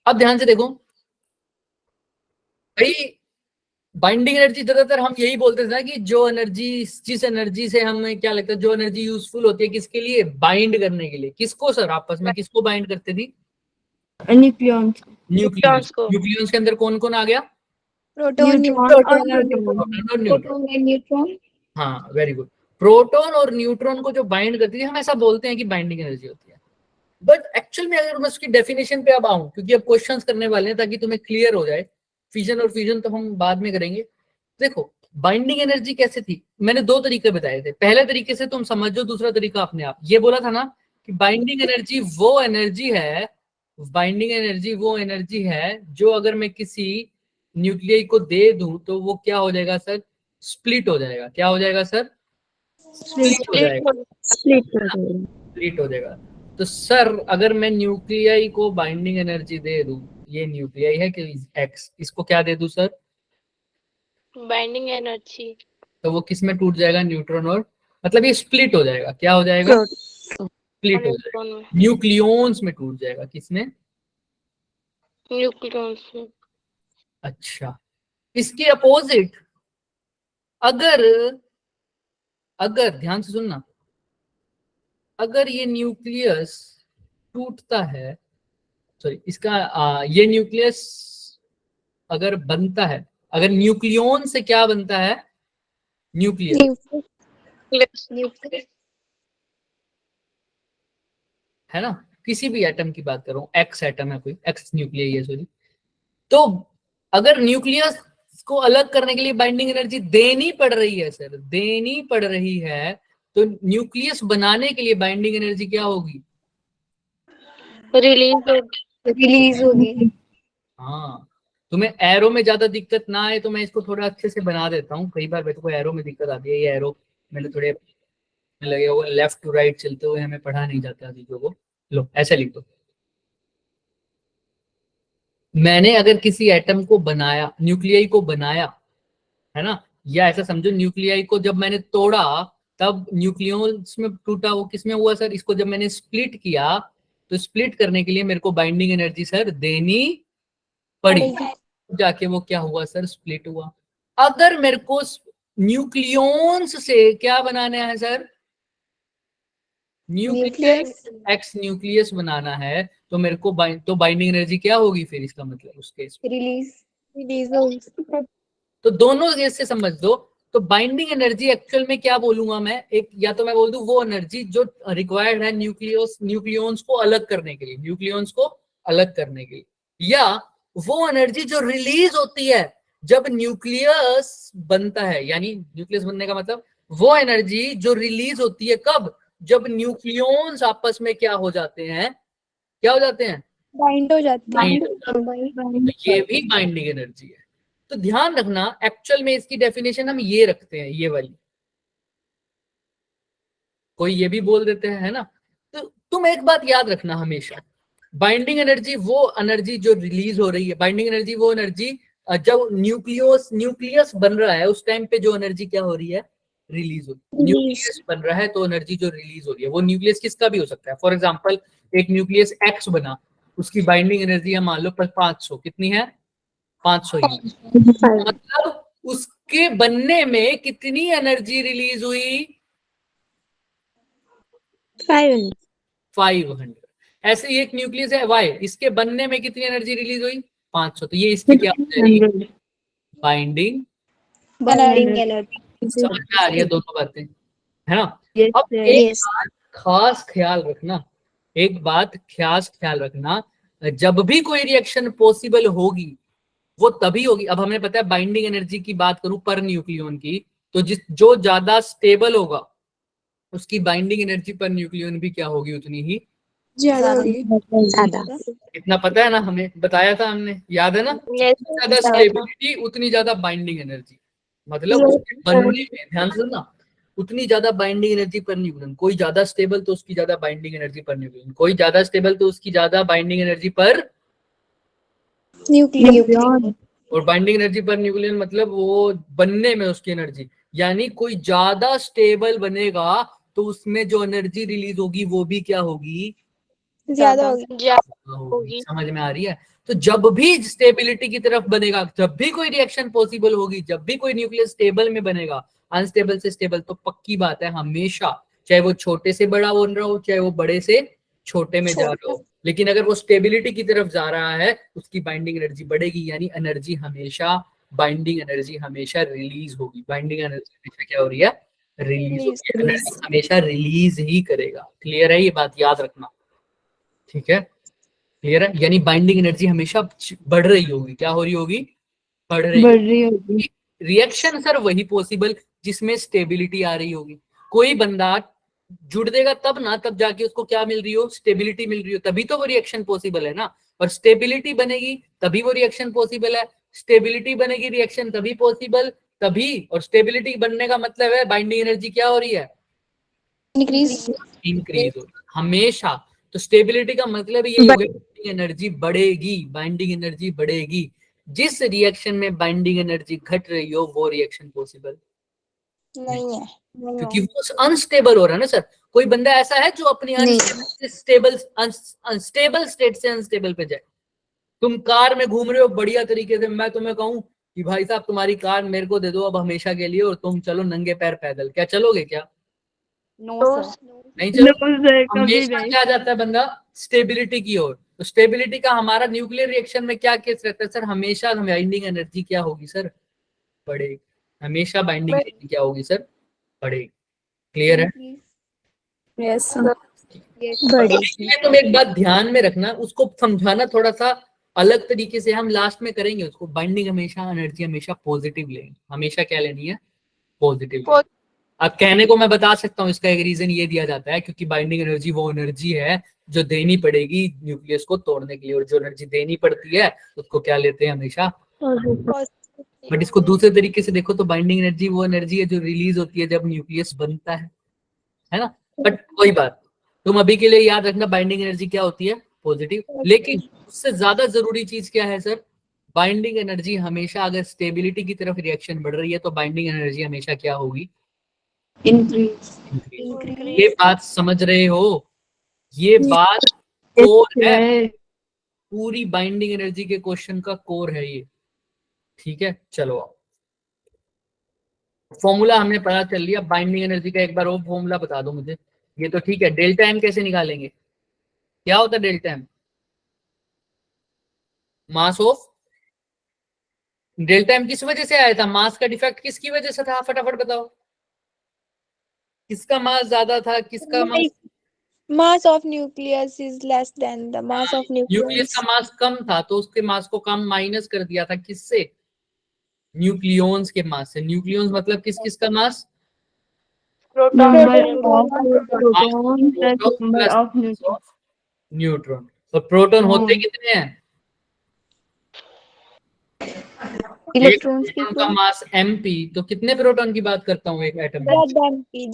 अब ध्यान से देखो भाई, बाइंडिंग एनर्जी ज्यादातर हम यही बोलते थे ना कि जो एनर्जी, जिस एनर्जी से हमें क्या लगता है जो एनर्जी यूजफुल होती है किसके लिए, बाइंड करने के लिए। किसको सर, आपस में किसको बाइंड करते थी? न्यूक्लियॉन्स न्यूक्लियंस को। न्यूक्लियंस के अंदर कौन कौन आ गया? प्रोटॉन प्रोटॉन और न्यूट्रॉन। न्यूट्रॉन। हाँ वेरी गुड। प्रोटॉन और न्यूट्रॉन को जो बाइंड करती है, हम ऐसा बोलते हैं कि बाइंडिंग एनर्जी होती है। बट एक्चुअल में अगर मैं उसकी डेफिनेशन पे अब आऊं, क्योंकि अब क्वेश्चंस करने वाले हैं ताकि तुम्हें क्लियर हो जाए, फिजन और फ्यूजन तो हम बाद में करेंगे। देखो बाइंडिंग एनर्जी कैसे थी, मैंने दो तरीके बताए थे। पहले तरीके से तुम समझो, दूसरा तरीका अपने आप। ये बोला था ना कि बाइंडिंग एनर्जी वो एनर्जी है, बाइंडिंग एनर्जी वो एनर्जी है जो अगर मैं किसी न्यूक्लियाई को दे दूं तो वो क्या हो जाएगा सर, स्प्लिट हो जाएगा। क्या हो जाएगा सर? स्प्लिट हो जाएगा। स्प्लिट हो जाएगा। तो सर अगर मैं न्यूक्लियाई को बाइंडिंग एनर्जी दे दूं, ये न्यूक्लियाई है कि एक्स, इसको क्या दे दूं सर? Binding energy. तो वो किस में टूट जाएगा? न्यूट्रॉन और, मतलब ये स्प्लिट हो जाएगा। क्या हो जाएगा? स्प्लिट हो जाएगा, न्यूक्लियॉन्स में टूट जाएगा। किसमें? न्यूक्लियॉन्स में। अच्छा, इसके अपोजिट अगर, अगर ध्यान से सुनना, अगर ये न्यूक्लियस टूटता है, सॉरी इसका ये न्यूक्लियस अगर बनता है, अगर न्यूक्लियॉन से क्या बनता है? न्यूक्लियस, है ना? किसी भी एटम की बात कर रहा हूं, एक्स एटम है कोई, एक्स न्यूक्लियस है सॉरी। तो अगर न्यूक्लियस को अलग करने के लिए बाइंडिंग एनर्जी देनी पड़ रही है सर, देनी पड़ रही है, तो न्यूक्लियस बनाने के लिए बाइंडिंग एनर्जी क्या होगी? रिलीज होगी। हाँ, तुम्हें एरो में ज्यादा दिक्कत ना आए तो मैं इसको थोड़ा अच्छे से बना देता हूँ। कई बार मेरे को एरो में दिक्कत आती है। ये एरो मैंने थोड़े लगे हुए, लेफ्ट टू राइट चलते हुए हमें पढ़ा नहीं जाता चीजों को। लो ऐसे लिख दो, मैंने अगर किसी एटम को बनाया, न्यूक्लियाई को बनाया, है ना, या ऐसा समझो न्यूक्लियाई को जब मैंने तोड़ा तब न्यूक्लियस में टूटा। वो किसमें हुआ सर? इसको जब मैंने स्प्लिट किया तो स्प्लिट करने के लिए मेरे को बाइंडिंग एनर्जी सर देनी पड़ी, जाके वो क्या हुआ सर? स्प्लिट हुआ। अगर मेरे को न्यूक्लियॉन्स से क्या बनाना है सर? न्यूक्लियस, एक्स न्यूक्लियस बनाना है, तो मेरे को तो बाइंडिंग एनर्जी क्या होगी फिर? इसका मतलब उस केस में रिलीज। तो दोनों केस से समझ दो। तो बाइंडिंग एनर्जी एक्चुअल में क्या बोलूंगा मैं, एक या तो मैं बोल दूं वो एनर्जी जो रिक्वायर्ड है न्यूक्लियॉन्स को अलग करने के लिए, न्यूक्लियॉन्स को अलग करने के लिए, या वो एनर्जी जो रिलीज होती है जब न्यूक्लियस बनता है। यानी न्यूक्लियस बनने का मतलब वो एनर्जी जो रिलीज होती है कब? जब न्यूक्लियॉन्स आपस में क्या हो जाते हैं? क्या हो जाते हैं? बाइंड हो जाते हैं। तो ये भी बाइंडिंग एनर्जी है। तो ध्यान रखना, एक्चुअल में इसकी डेफिनेशन हम ये रखते हैं, ये वाली। कोई ये भी बोल देते हैं, है ना? तो तुम एक बात याद रखना हमेशा, बाइंडिंग एनर्जी वो एनर्जी जो रिलीज हो रही है, बाइंडिंग एनर्जी वो एनर्जी जब न्यूक्लियस बन रहा है उस टाइम पे जो एनर्जी क्या हो रही है? रिलीज हो रही है। न्यूक्लियस बन रहा है तो एनर्जी जो रिलीज हो रही है वो न्यूक्लियस किसका भी हो सकता है। फॉर एग्जाम्पल एक न्यूक्लियस एक्स बना, उसकी बाइंडिंग एनर्जी हम मान लो 500, कितनी है? 500 मतलब उसके बनने में कितनी एनर्जी रिलीज हुई? 500। ऐसे ही एक न्यूक्लियस है वाई, इसके बनने में कितनी एनर्जी रिलीज हुई? 500। तो ये इसकी क्या हो जाएगी? Binding energy. समझ में आ रही है दोनों बातें, है ना? अब एक बात खास ख्याल रखना, एक बात खास ख्याल रखना, जब भी कोई रिएक्शन पॉसिबल होगी वो तभी होगी, अब हमें पता है बाइंडिंग एनर्जी की बात करूं पर न्यूक्लियन की, तो जो ज्यादा स्टेबल होगा उसकी बाइंडिंग एनर्जी पर न्यूक्लियन भी क्या होगी? उतनी ही ज्यादा। इतना पता है ना, हमें बताया था हमने, याद है ना? जितनी ज्यादा स्टेबिलिटी उतनी ज्यादा बाइंडिंग एनर्जी, मतलब उसके बनने में, ध्यान से सुनना, उतनी ज्यादा बाइंडिंग एनर्जी पर न्यूक्लियन। कोई ज्यादा स्टेबल तो उसकी ज्यादा बाइंडिंग एनर्जी पर न्यूक्लियन, कोई ज्यादा स्टेबल तो उसकी ज्यादा बाइंडिंग एनर्जी पर न्यूक्लियन। और बाइंडिंग एनर्जी पर न्यूक्लियन मतलब वो बनने में उसकी एनर्जी। यानी कोई ज्यादा स्टेबल बनेगा तो उसमें जो एनर्जी रिलीज होगी वो भी क्या होगी? ज्यादा होगी। ज्यादा होगी। होगी। समझ में आ रही है? तो जब भी स्टेबिलिटी की तरफ बनेगा, जब भी कोई रिएक्शन पॉसिबल होगी, जब भी कोई न्यूक्लियस स्टेबल में बनेगा, अनस्टेबल से स्टेबल, तो पक्की बात है हमेशा, चाहे वो छोटे से बड़ा बन रहा हो, चाहे वो बड़े से छोटे में जा रहा हो, लेकिन अगर वो स्टेबिलिटी की तरफ जा रहा है, उसकी बाइंडिंग एनर्जी बढ़ेगी, यानी एनर्जी हमेशा, बाइंडिंग एनर्जी हमेशा रिलीज होगी। बाइंडिंग एनर्जी हमेशा क्या हो रही है? रिलीज होगी। एनर्जी हमेशा रिलीज ही करेगा। क्लियर है? ये बात याद रखना, ठीक है? क्लियर है? यानी बाइंडिंग एनर्जी हमेशा बढ़ रही होगी। क्या हो रही होगी? बढ़ रही होगी। रिएक्शन सर वही पॉसिबल जिसमें स्टेबिलिटी आ रही होगी। कोई बंदा जुड़ देगा तब ना, तब जाके उसको क्या मिल रही हो? स्टेबिलिटी मिल रही हो, तभी तो वो रिएक्शन पॉसिबल है ना। और स्टेबिलिटी बनेगी तभी वो रिएक्शन पॉसिबल है। स्टेबिलिटी बनेगी, रिएक्शन तभी पॉसिबल, तभी। और स्टेबिलिटी बनने का मतलब है बाइंडिंग एनर्जी क्या हो रही है? इंक्रीज हो हमेशा। तो स्टेबिलिटी का मतलब ये हो गया, बाइंडिंग एनर्जी बढ़ेगी, बाइंडिंग एनर्जी बढ़ेगी। जिस रिएक्शन में बाइंडिंग एनर्जी घट रही हो, वो रिएक्शन पॉसिबल नहीं है, क्योंकि वो अनस्टेबल हो रहा है ना सर। कोई बंदा ऐसा है जो अपनी अनस्टेबल स्टेट से अनस्टेबल पे जाए? तुम कार में घूम रहे हो बढ़िया तरीके से, मैं तुम्हें कहूं कि भाई साहब तुम्हारी कार मेरे को दे दो अब हमेशा के लिए, और तुम चलो नंगे पैर पैदल, क्या चलोगे? क्या नहीं चलो? हमेशा क्या जाता है बंदा? स्टेबिलिटी की ओर। तो स्टेबिलिटी का हमारा न्यूक्लियर रिएक्शन में क्या केस रहता है सर? हमेशा बाइंडिंग एनर्जी क्या होगी सर? बढ़ेगी। हमेशा बाइंडिंग एनर्जी क्या होगी सर? बढ़ेगी। क्लियर है? यस इसमें तुम एक बात ध्यान में रखना, उसको समझाना थोड़ा सा अलग तरीके से हम लास्ट में करेंगे उसको। बाइंडिंग हमेशा एनर्जी हमेशा पॉजिटिव लेंगे, हमेशा क्या लेनी है? पॉजिटिव। अब कहने को मैं बता सकता हूँ, इसका एक रीजन ये दिया जाता है क्योंकि बाइंडिंग एनर्जी वो एनर्जी है जो देनी पड़ेगी न्यूक्लियस को तोड़ने के लिए, और जो एनर्जी देनी पड़ती है उसको क्या लेते हैं? हमेशा। बट इसको दूसरे तरीके से देखो तो बाइंडिंग एनर्जी वो एनर्जी है जो रिलीज होती है जब न्यूक्लियस बनता है ना? बट कोई बात, तुम अभी के लिए याद रखना बाइंडिंग एनर्जी क्या होती है? पॉजिटिव। लेकिन उससे ज्यादा जरूरी चीज क्या है सर? बाइंडिंग एनर्जी हमेशा, अगर स्टेबिलिटी की तरफ रिएक्शन बढ़ रही है तो बाइंडिंग एनर्जी हमेशा क्या होगी? इंक्रीज। ये बात समझ रहे हो? ये बात कोर है, पूरी बाइंडिंग एनर्जी के क्वेश्चन का कोर है ये। ठीक है, चलो फॉर्मूला हमने पता चल लिया। बाइंडिंग एनर्जी का एक बार वो फॉर्मूला बता दो मुझे। ये तो ठीक है, डेल्टा एम कैसे निकालेंगे? क्या होता है delta M? Mass of. Delta M किस वजह से आया था? मास का डिफेक्ट किसकी वजह से था? फटाफट बताओ, किसका मास ज्यादा था, किसका मास? mass of nucleus is less than the mass of nucleus का nucleus. मास कम था तो उसके मास को कम माइनस कर दिया था, किससे? न्यूक्लियॉन्स के मास से। न्यूक्लियॉन्स मतलब किस किस का मास? न्यूट्रॉन। और प्रोटॉन होते कितने हैं? एक Electrons की प्रोटॉन का मास mp, तो कितने प्रोटॉन की बात करता हूँ एक एटम में? ZMP.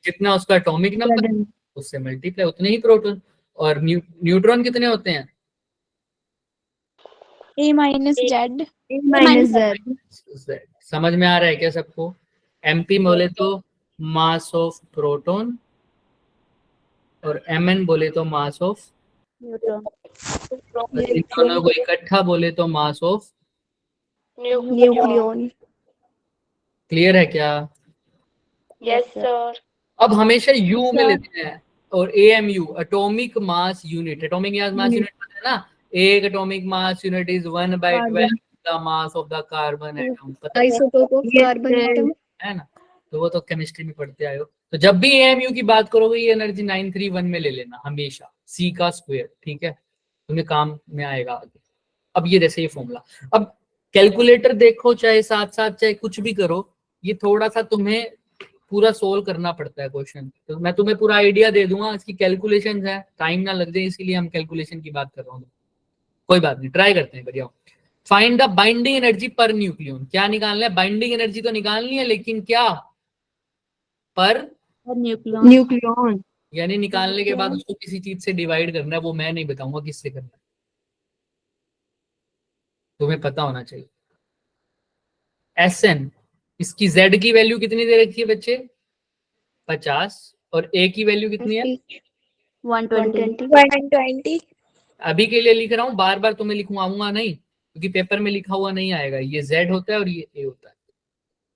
जितना उसका एटॉमिक नंबर उससे मल्टीप्लाई उतने ही प्रोटॉन। और न्यूट्रॉन कितने होते हैं? A minus Z. Z। समझ में आ रहा है क्या सबको? mp बोले तो मास ऑफ प्रोटॉन, और mn बोले तो मास ऑफ, इन दोनों को इकट्ठा बोले तो मास ऑफ Nucleon. क्लियर है क्या? Yes sir. अब हमेशा यू में लेते हैं, और AMU atomic mass unit. Atomic mass unit पता है ना? एक atomic mass unit is 1/12 the mass of the carbon atom. पता Isotope of carbon atom. है ना? तो वो तो केमिस्ट्री में पढ़ते आए हो। तो जब भी एएमयू की बात करोगे ये एनर्जी 931 में ले लेना हमेशा, सी का स्क्वायर। ठीक है, तुम्हें काम में आएगा आगे। अब ये जैसे ये फॉर्मूला, अब कैलकुलेटर देखो चाहे साथ साथ चाहे कुछ भी करो, ये थोड़ा सा तुम्हें पूरा सोल्व करना पड़ता है क्वेश्चन। तो मैं तुम्हें पूरा आइडिया दे दूंगा, इसकी कैलकुलेशन है, टाइम ना लग जाए इसीलिए हम कैलकुलेशन की बात कर रहा हूँ। कोई बात नहीं, ट्राई करते हैं, बढ़िया। Find the binding energy per nucleon. क्या निकालना है? बाइंडिंग एनर्जी तो निकालनी है, लेकिन क्या? Per nucleon. यानी निकालने के बाद उसको किसी चीज से डिवाइड करना है, वो मैं नहीं बताऊंगा किससे करना है, तुम्हें पता होना चाहिए। Sn, इसकी Z की वैल्यू कितनी दे रखी है बच्चे? 50, और A की वैल्यू कितनी है? 120. 120. अभी के लिए लिख रहा हूँ, बार बार तुम्हें लिखवाऊंगा नहीं, क्योंकि पेपर में लिखा हुआ नहीं आएगा। ये Z होता है और ये A होता है।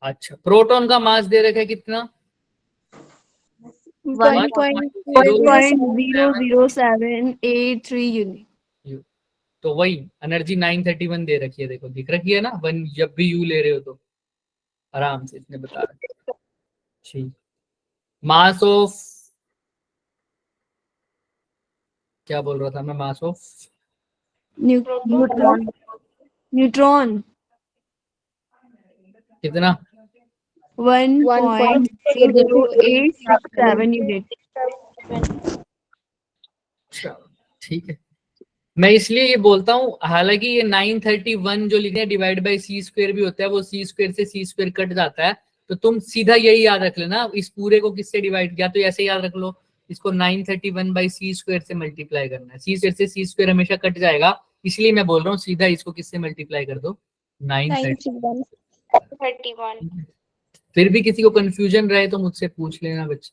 अच्छा, प्रोटॉन का मास दे रखा है कितना? 1.000783 यूनिट. तो वही एनर्जी 931 दे रखी है, देखो दिख रखी है ना, वन जब भी यू ले रहे हो तो आराम से इसने बता रखा है। ठीक, मास ऑफ, क्या बोल रहा था मैं, मास ऑफ न्यूट्रॉन कितना? 1.0867 यूनिट. ठीक है, मैं इसलिए ये बोलता हूँ, हालांकि ये 931 जो लिखे हैं डिवाइड बाई सी स्क्वायर भी होता है, वो सी स्क्वायर से सी स्क्वायर कट जाता है, तो तुम सीधा यही याद रख लेना, इस पूरे को किससे डिवाइड किया, तो ऐसे याद रख लो, इसको 931 बाई सी स्क्वायर से मल्टीप्लाई करना है। सी स्क्वायर से सी स्क्वायर हमेशा कट जाएगा, इसलिए मैं बोल रहा हूँ सीधा इसको किससे मल्टीप्लाई कर दो, 931। 31. फिर भी किसी को कंफ्यूजन रहे तो मुझसे पूछ लेना बच्चे।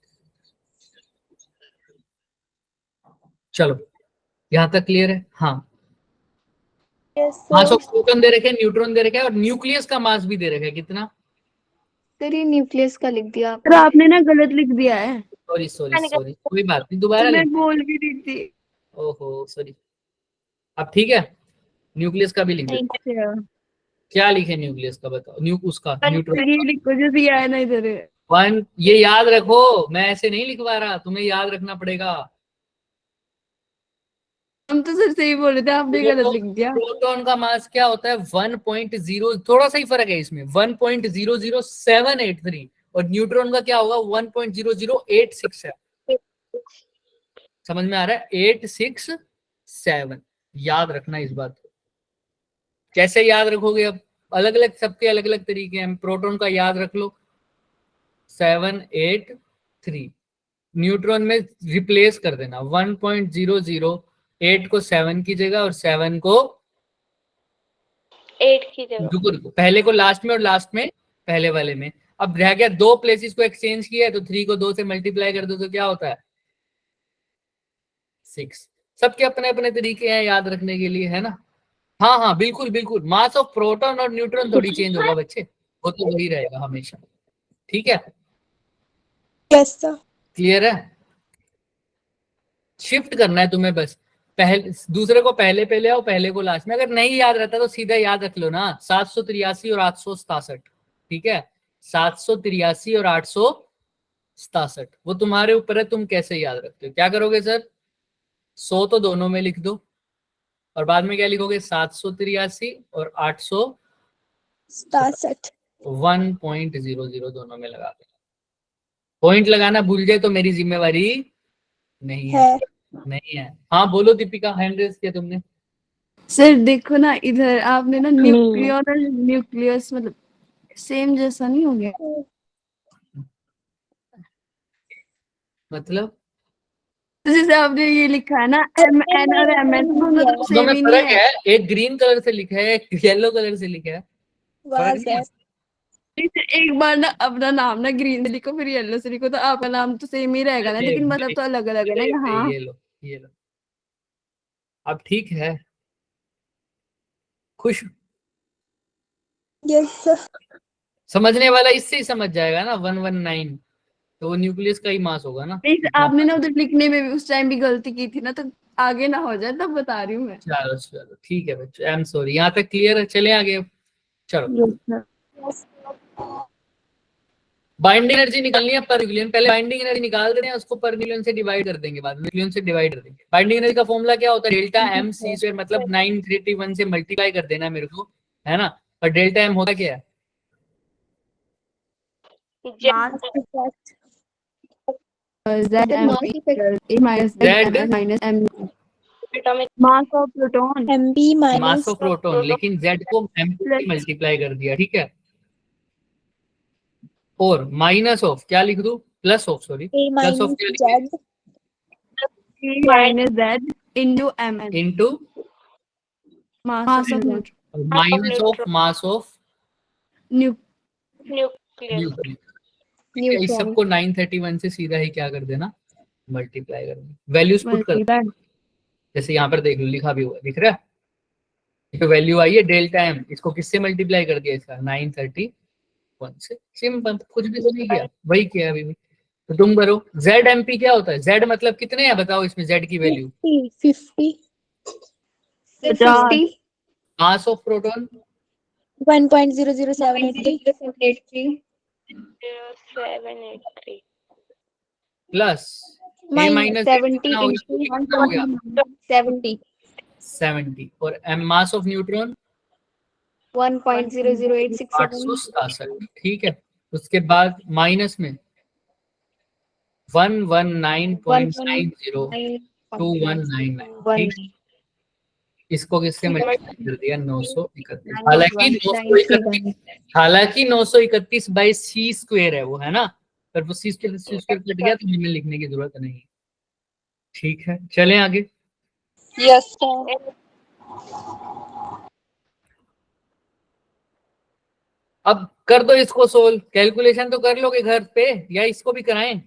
चलो, यहाँ तक क्लियर है? हाँ, Yes, mass sir. Of proton दे रखे हैं, न्यूट्रॉन दे रखे हैं, और न्यूक्लियस का मास भी दे रखा है कितना? सर ये न्यूक्लियस का लिख दिया आपने. आपने ना गलत लिख दिया है. सॉरी सॉरी सॉरी, कोई बात नहीं, दोबारा मैं लिख। बोल भी रही थी. ओहो सॉरी, अब ठीक है, न्यूक्लियस का भी लिख दे। अच्छा. क्या लिखे न्यूक्लियस का, बताओ। उसका न्यूट्रॉन ये लिखो जो दिया है ना इधर. वन, ये याद रखो, मैं ऐसे नहीं लिखवा रहा, तुम्हें याद रखना पड़ेगा। हम तो सर सही बोल रहे थे, आपने गलत लिख दिया. प्रोटॉन का मास क्या होता है? 1.0, थोड़ा सा ही फर्क है इसमें, 1.00783, और न्यूट्रॉन का क्या होगा? 1.00867। समझ में आ रहा है? 867, याद रखना इस बात को। कैसे याद रखोगे? अब अलग अलग, सबके अलग अलग तरीके हैं। प्रोटॉन का याद रख लो 783, न्यूट्रॉन में रिप्लेस कर देना 1.008 को 7 की जगह और 7 को 8 की जगह. रुको, पहले को लास्ट में और लास्ट में पहले वाले में। अब रह गया, दो प्लेसेस को एक्सचेंज किया है, तो 3 को 2 से मल्टीप्लाई कर दो तो क्या होता है? 6। सबके अपने अपने तरीके हैं याद रखने के लिए, है ना? हाँ हाँ बिल्कुल बिल्कुल, मास ऑफ प्रोटॉन और न्यूट्रॉन थोड़ी चेंज होगा बच्चे, वो तो वही रहेगा हमेशा। ठीक है, यस सर. क्लियर है? शिफ्ट करना है तुम्हें बस, पहले दूसरे को पहले पहले आओ, पहले को लास्ट में। अगर नहीं याद रहता तो सीधा याद रख लो ना, 783 और 867। ठीक है, 783 और 867, वो तुम्हारे ऊपर है, तुम कैसे याद रखते हो। क्या करोगे सर? 100 तो दोनों में लिख दो, और बाद में क्या लिखोगे? 783 और 67. 1.00 दोनों में लगा दो। पॉइंट लगाना भूल जाए तो मेरी जिम्मेवारी नहीं है। नहीं है। हाँ बोलो दीपिका, हैंड रेज किया तुमने। सर देखो ना इधर, आपने ना न्यूक्लियस और न्यूक्लियस मतलब सेम जैसा नहीं हो गया? मतलब जैसे आपने ये लिखा है ना MN और MN, दोनों तो दोनों सेम में ही नहीं फर्क है. है, एक ग्रीन कलर से लिखा है, एक येलो कलर से लिखा है, फर्क नहीं है। एक बार ना अपना नाम ना ग्रीन से लिखो फिर येलो से लिखो, तो आपका नाम तो सेम ही रहेगा ना, लेकिन मतलब तो अलग अलग है ना यहाँ. ये लो ये लो, अब ठीक है, खुश। Yes sir. समझने वाला इससे ही समझ जाएगा ना, 119 तो वो न्यूक्लियस का ही मास होगा ना। आपने ना उधर लिखने में भी उस टाइम भी गलती की थी ना, तो आगे ना हो जाए तब बता रही हूँ मैं. चलो चलो ठीक है बच्चों, आई एम सॉरी, यहाँ तक क्लियर है? चले आगे अब। चलो, बाइंडिंग एनर्जी निकालनी है पर न्यूक्लियन, पहले बाइंडिंग एनर्जी निकाल देते हैं, उसको पर न्यूक्लियन से डिवाइड कर देंगे, बाद में न्यूक्लियन से डिवाइड कर देंगे। बाइंडिंग एनर्जी का फॉर्मूला क्या होता है? डेल्टा एम सी स्क्वायर, मतलब 931 से मल्टीप्लाई कर देना मेरे को, है ना? और डेल्टा एम होता क्या है? Mass of proton MB mass of proton, लेकिन जेड को एम से मल्टीप्लाई कर दिया, ठीक है। और माइनस ऑफ क्या लिख दूं? Plus of, sorry, plus of क्या लिखे? Minus Z into MN into mass of minus of mass of nucleus. Nucleus. इस सबको 931 से सीधा ही क्या कर देना? मल्टीप्लाई करोगे, वैल्यूज पुट कर, मल्टीप्लाई जैसे यहाँ पर देख लो लिखा भी हुआ दिख रहा है, तो वैल्यू आई है डेल्टा एम, इसको किससे मल्टीप्लाई कर दिया इसका 931 से, सिंपल, कुछ भी तो नहीं किया, वही किया अभी भी। तो तुम करो, जेड एम पी क्या होता है, जेड मतलब कितने हैं बताओ इसमें, जेड की value 50 50 mass of proton 1.00783 0783 plus A minus 70 हो गया 70 70, और एम मास ऑफ न्यूट्रॉन 1.00867 867, ठीक है। उसके बाद माइनस में 119.902199, ठीक है। इसको किससे मल्टीप्लाई कर दिया 931, हालांकि 931 बाई सी स्क्वायर है वो, है ना, पर वो सी स्क्वायर कट गया तो हमें लिखने की जरूरत नहीं है, ठीक है। चलें आगे। Yes sir. अब कर दो इसको सोल्व, कैलकुलेशन तो कर लोगे घर पे या इसको भी कराएं,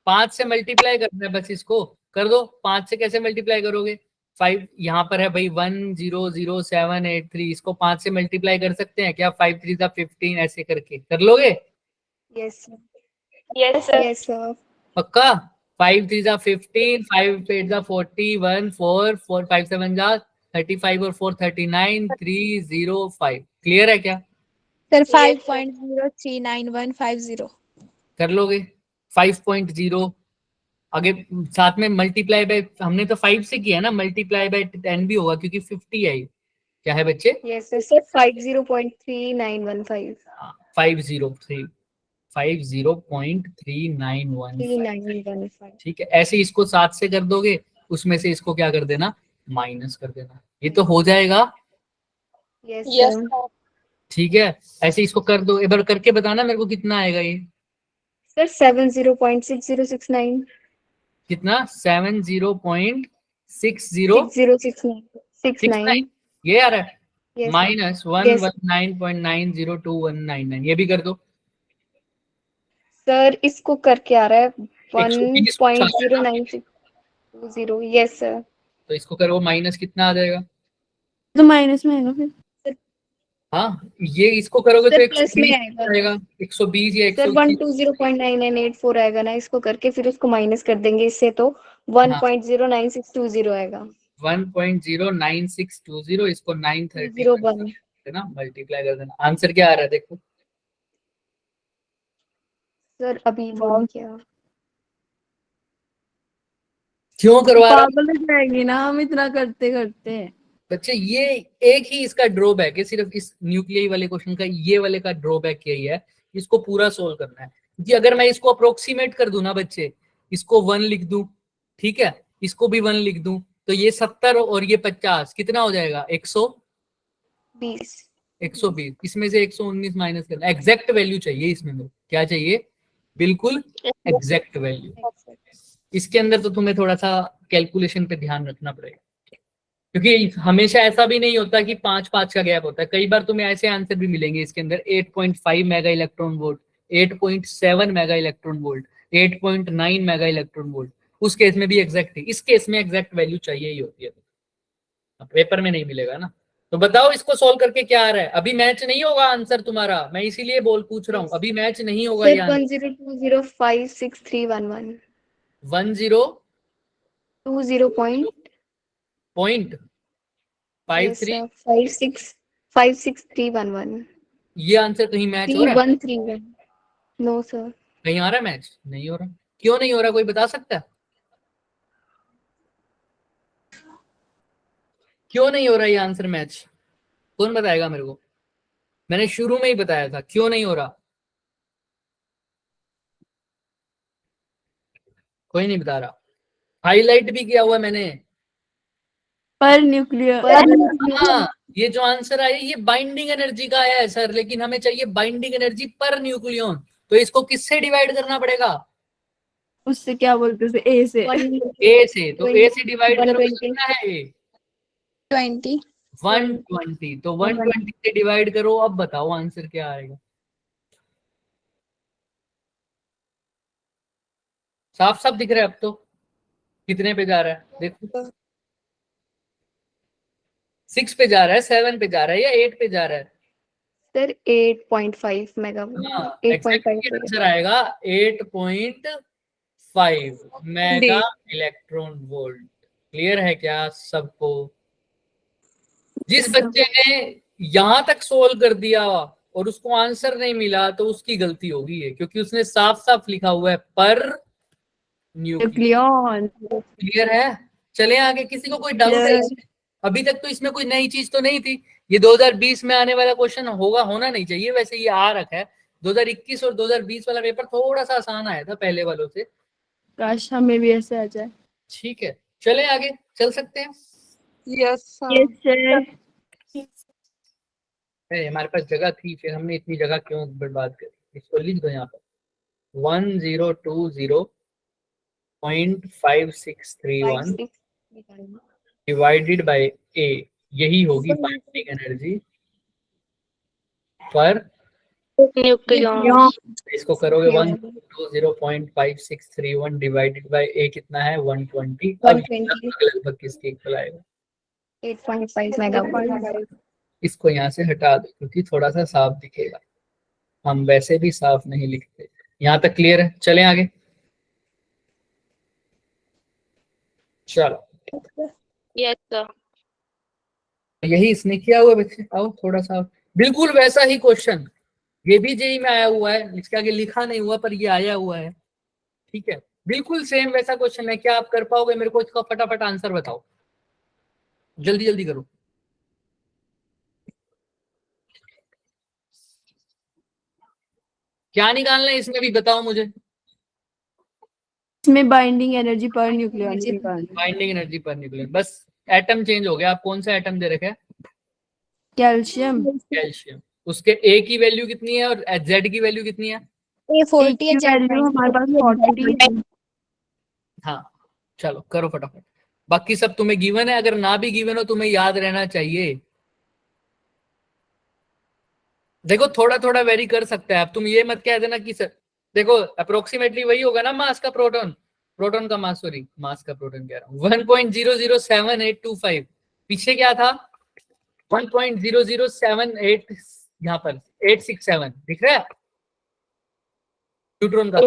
5 से मल्टीप्लाई करना है बस, इसको कर दो। 5 से कैसे मल्टीप्लाई करोगे, 5 यहाँ पर है भाई 1000783, इसको 5 से मल्टीप्लाई कर सकते हैं क्या, 5 3 15 ऐसे करके कर लोगे, यस सर। Yes sir. पक्का। 5 3 15, 5 8 40, 1 4 4 5 7 35 और 4 39, 305, क्लियर है क्या सर 5.039150 कर लोगे। 5.0 आगे साथ में मल्टीप्लाई बाय, हमने तो 5 से किया ना, मल्टीप्लाई बाय 10 भी होगा क्योंकि 50 है, क्या है बच्चे, यस सर 50.3915 50.3915, ठीक है। ऐसे इसको 7 से कर दोगे, उसमें से इसको क्या कर देना, माइनस कर देना, ये तो हो जाएगा, यस सर। ठीक है। ऐसे इसको कर दो, एक बार करके बताना मेरे को कितना आएगा ये, सर 70.6069 कितना 70.6069 6069 ये आ रहा है, यस माइनस 119.902199, ये भी कर दो। सर इसको करके आ रहा है 120 कुछ आ जाएगा, 1.09620 यस सर। तो इसको करो माइनस कितना आ जाएगा, तो माइनस में आएगा फिर, हाँ ये इसको करोगे तो सर प्लस में 120 आएगा आएगा, 120 या सर 120, 120.9984 आएगा ना, इसको करके फिर उसको माइनस कर देंगे इससे, तो 1.09620 आएगा 1.09620, इसको 930 01 है ना, मल्टीप्लाई कर देना, आंसर क्या आ रहा है देखो, सर अभी बोल क्या क्यों करवा रहा हूं? पागल हो जाएंगे ना हम इतना करते करते। बच्चे ये एक ही इसका ड्रॉबैक है, सिर्फ इस न्यूक्लियाई वाले क्वेश्चन का ये वाले का ड्रॉबैक यही है, इसको पूरा सोल्व करना है, क्योंकि अगर मैं इसको अप्रोक्सीमेट कर दूं ना बच्चे, इसको 1 लिख दूं, ठीक है, इसको भी 1 लिख दूं, तो ये 70 और ये 50 कितना हो जाएगा, 20 120, इसमें से 119 माइनस करना, एग्जैक्ट वैल्यू चाहिए इसमें, मेरे क्या चाहिए, बिल्कुल एग्जैक्ट वैल्यू। इसके अंदर तो तुम्हें थोड़ा सा कैलकुलेशन पे ध्यान रखना पड़ेगा, क्योंकि हमेशा ऐसा भी नहीं होता कि 5-5 का गैप होता है, कई बार तुम्हें ऐसे आंसर भी मिलेंगे इसके अंदर 8.5 mega electron volt, 8.7 mega electron volt, 8.9 mega electron volt, उस केस में भी एग्जैक्ट है, इस केस में एग्जैक्ट वैल्यू चाहिए ही होती है, पेपर में नहीं मिलेगा ना। तो बताओ इसको सोल्व करके क्या आ रहा है, अभी मैच नहीं होगा आंसर तुम्हारा, मैं इसीलिए पूछ रहा हूँ, अभी मैच नहीं होगा ये सर 10205631 10.53 56311 ये आंसर कहीं मैच हो रहा है, 3131 नो सर। कहीं आ रहा है मैच, नहीं हो रहा, क्यों नहीं हो रहा, कोई बता सकता है क्यों नहीं हो रहा ये आंसर मैच, कौन बताएगा मेरे को, मैंने शुरू में ही बताया था क्यों नहीं हो रहा, कोई नहीं बता रहा, हाईलाइट भी किया हुआ है मैंने, पर न्यूक्लियर हाँ ये जो आंसर आया ये बाइंडिंग एनर्जी का आया है सर, लेकिन हमें चाहिए बाइंडिंग एनर्जी पर न्यूक्लियन, तो इसको किससे डिवाइड करना पड़ेगा, उससे क्या बोलते थे, ए से, ए से, तो ए से डिवाइड करोगे तो कितना है ए 20 120, तो 120 से डिवाइड करो, अब बताओ आंसर क्या आएगा, साफ साफ दिख रहा है अब तो कितने पे जा रहा है, देखो 6 पे जा रहा है, 7 पे जा रहा है या 8 पे जा रहा है? सर 8.5 मेगा, हाँ 8.5 एग्जैक्टली आंसर आएगा 8.5 मेगा इलेक्ट्रॉन वोल्ट। क्लियर है क्या सबको? जिस बच्चे ने यहां तक सोल्व कर दिया और उसको आंसर नहीं मिला तो उसकी गलती होगी है, क्योंकि उसने साफ साफ लिखा हुआ है पर न्यूक्लियन। न्यूक्लियन। क्लियर है? चले आगे, किसी को कोई डाउट है Clear. इसमें? अभी तक तो इसमें कोई नई चीज तो नहीं थी। ये 2020 में आने वाला क्वेश्चन होगा, होना नहीं चाहिए, वैसे ये आ रखा है। 2021 और 2020 वाला पेपर थोड़ा सा आसान आया था पहले वालों से। काश हमें भी ऐसे आ जाए। ठीक है, चले आगे, चल सकते हैं। Yes sir. अरे हमारे पास जगह थी, फिर हमने इतनी जगह क्यों बर्बाद करी? इसको लिख दो यहाँ पर 1020.5631 डिवाइडेड बाय ए, यही होगी बाइंडिंग एनर्जी पर न्यूक्लियन। इसको करोगे 120.5631 डिवाइडेड बाय ए कितना है 120। अब 120 लगभग किसके इक्वल आएगा? 8.5 मेगा। इसको यहाँ से हटा दो क्योंकि थोड़ा सा साफ दिखेगा, हम वैसे भी साफ नहीं लिखते। यहाँ तक क्लियर है? चलें आगे। चलो यस सर। यही इसने किया हुआ बच्चे, आओ थोड़ा सा बिल्कुल वैसा ही क्वेश्चन, ये भी जेई में आया हुआ है, इसके आगे लिखा नहीं हुआ पर ये आया हुआ है। ठीक है, बिल्कुल सेम वैसा क्वेश्चन है। क्या आप कर पाओगे? मेरे को इसका फटाफट आंसर बताओ, जल्दी जल्दी करो। क्या निकालना है इसमें भी बताओ मुझे। इसमें बाइंडिंग एनर्जी पर न्यूक्लियन निकालनी। बाइंडिंग एनर्जी पर न्यूक्लियन, बस एटम चेंज हो गया। आप कौन सा एटम दे रखे हैं? कैल्शियम। कैल्शियम। उसके ए की वैल्यू कितनी है और जेड की वैल्यू कितनी है? ये 40 की है, वैल्यू हमारे पास 40 हाँ चलो करो फटाफट। बाकी सब तुम्हें गिवन है, अगर ना भी गिवन हो तुम्हें याद रहना चाहिए। देखो थोड़ा थोड़ा वेरी कर सकते हैं। अब तुम ये मत कह देना कि सर देखो अप्रोक्सीमेटली वही होगा ना मास का प्रोटॉन, प्रोटॉन का मास, सॉरी मास का प्रोटॉन कह रहा हूँ 1.00785। पीछे क्या था? 1.007 यहाँ पर 867 दिख रहा है न्यूट्रॉन का।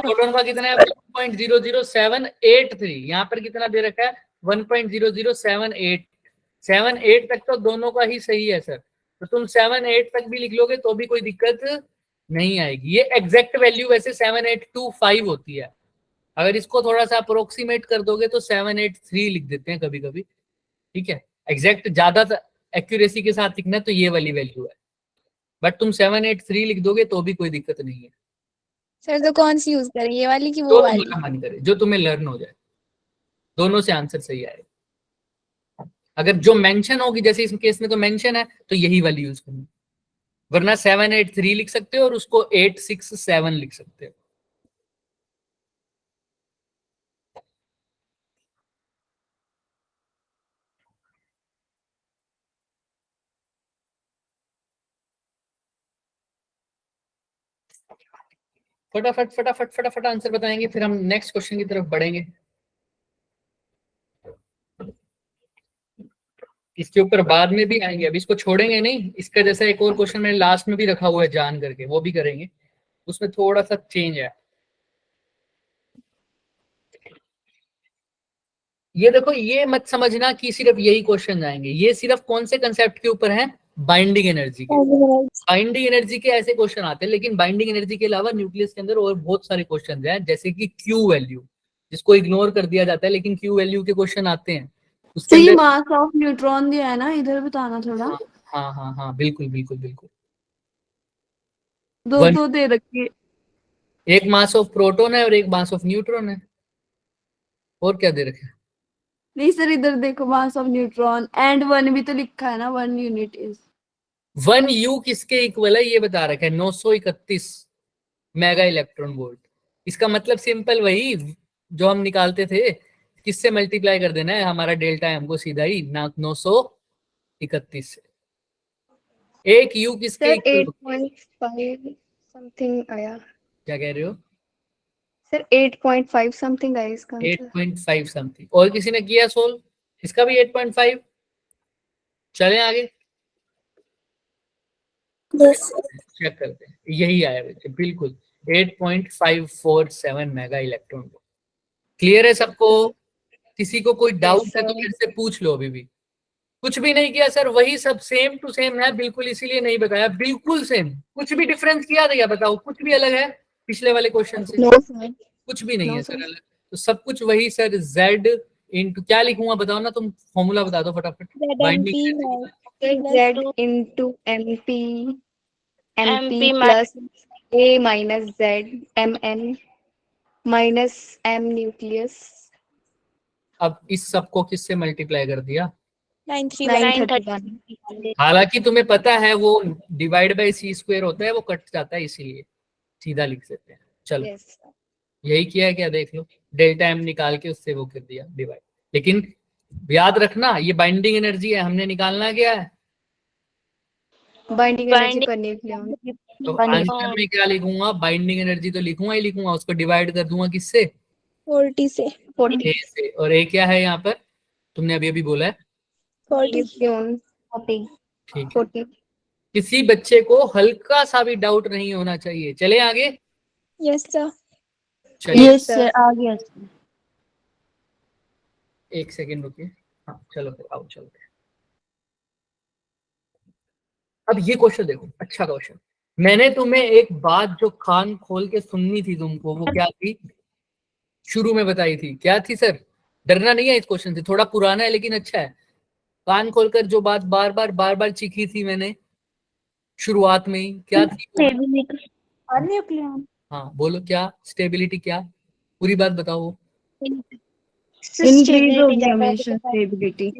प्रोटॉन का कितना है? 1.00783। यहाँ पर कितना दे रखा है? 1.00787 तक तो दोनों का ही सही है सर, तो तुम 7-8 तक भी लिख लोगे तो भी कोई दिक्कत नहीं आएगी। ये एग्जैक्ट वैल्यू वैसे 7825 होती है। अगर इसको थोड़ा सा अप्रोक्सीमेट कर दोगे तो 783 लिख देते हैं कभी कभी। ठीक है, एग्जैक्ट ज्यादा एक्यूरेसी के साथ लिखना तो ये वाली वैल्यू है, बट तुम 783 लिख दोगे तो भी कोई दिक्कत नहीं है। सर तो कौन सी यूज करें, ये वाली की जो वो वाली? तुम्हारा मन करे, जो तुम्हें लर्न हो जाए, दोनों से आंसर सही आएगा। अगर जो मेंशन होगी, जैसे इस केस में तो मेंशन है, तो यही वाली यूज करनी, वरना 783 लिख सकते हो और उसको 867 लिख सकते हो। फटाफट फटाफट फटाफट आंसर बताएंगे, फिर हम नेक्स्ट क्वेश्चन की तरफ बढ़ेंगे। इसके ऊपर बाद में भी आएंगे, अभी इसको छोड़ेंगे नहीं। इसका जैसा एक और क्वेश्चन मैंने लास्ट में भी रखा हुआ है जान करके, वो भी करेंगे। उसमें थोड़ा सा चेंज है। ये देखो, ये मत समझना कि सिर्फ यही क्वेश्चन आएंगे, ये सिर्फ कौन से कंसेप्ट के ऊपर है? बाइंडिंग एनर्जी के। बाइंडिंग एनर्जी के ऐसे क्वेश्चन आते हैं, लेकिन बाइंडिंग एनर्जी के अलावा न्यूक्लियस के अंदर और बहुत सारे क्वेश्चन हैं, जैसे कि क्यू वैल्यू, जिसको इग्नोर कर दिया जाता है, लेकिन क्यू वैल्यू के क्वेश्चन आते हैं उसके सही। अंदर। मास ऑफ न्यूट्रॉन दिया है ना, इधर बताना थोड़ा। हाँ हाँ हाँ हाँ बिल्कुल बिल्कुल बिल्कुल। दो दो दे रखी। एक मास ऑफ प्रोटॉन है और एक मास ऑफ न्यूट्रॉन है, और क्या दे रखे हैं? नहीं सर, इधर देखो, मास ऑफ न्यूट्रॉन एंड 1 भी तो लिखा है ना, 1 यूनिट इज 1 U किसके इक्वल है ये बता रखा है, 931 मेगा इलेक्ट्रॉन वोल्ट। इसका मतलब सिंपल वही जो हम निकालते थे, किससे मल्टीप्लाई कर देना है हमारा डेल्टा एम को सीधा ही ना 931 से। एक यू किसके सर इक्वल? 8.5 समथिंग आया। क्या कह रहे हो? सर 8.5 समथिंग है इसका आंसर। 8.5 समथिंग। और किसी ने किया सोल्व? इसका भी 8.5। चलें आगे, चेक करते हैं। यही आया बच्चे, बिल्कुल 8.547 मेगा इलेक्ट्रॉन वोल्ट। क्लियर है सबको? किसी को कोई डाउट है तो sir. मेरे से पूछ लो। अभी भी कुछ भी नहीं किया सर, वही सब सेम टू सेम है बिल्कुल, इसीलिए नहीं बताया। बिल्कुल सेम, कुछ भी डिफरेंस किया था क्या? बताओ, कुछ भी अलग है पिछले वाले क्वेश्चन से? No sir. कुछ भी नहीं No, है सर sir. अलग। तो सब कुछ वही सर। Z इंटू क्या लिखूंगा बताओ ना, तुम फॉर्मूला बता दो फटाफट। Binding Z into MP MP plus A minus Z Mn minus M nucleus अब इस सबको किससे मल्टीप्लाई कर दिया? 931। हालांकि तुम्हें पता है वो डिवाइड बाई सी स्क्वायर होता है, वो कट जाता है, इसीलिए सीधा लिख देते हैं। चलो Yes, sir. यही किया है क्या, देख लो। डेल्टा एम निकाल के उससे वो कर दिया डिवाइड। लेकिन याद रखना ये बाइंडिंग एनर्जी है, हमने निकालना क्या है? Binding energy per nucleon. तो आंसर में क्या लिखूंगा? बाइंडिंग एनर्जी तो लिखूंगा ही लिखूंगा, उसको डिवाइड कर दूंगा किससे? 40 से। 40 ए से। और ए क्या है यहाँ पर? तुमने अभी अभी बोला है 40। nucleon. 40. ठीक है। 40. किसी बच्चे को हल्का सा भी डाउट नहीं होना चाहिए। चले आगे। Yes sir. चलिए Yes, sir. आ गया। एक सेकेंड रुकिए। हाँ चलो फिर आओ चलते हैं। अब ये क्वेश्चन देखो, अच्छा क्वेश्चन। मैंने तुम्हें एक बात जो कान खोल के सुननी थी तुमको, वो क्या थी? शुरू में बताई थी, क्या थी सर? डरना नहीं है इस क्वेश्चन से, थोड़ा पुराना है लेकिन अच्छा है। कान खोलकर जो बात बार बार चीखी थी मैंने शुरुआत में ही, क्या थी वो? हाँ बोलो, क्या स्टेबिलिटी? क्या पूरी बात बताओ। इंक्रीज होगी हमेशा स्टेबिलिटी।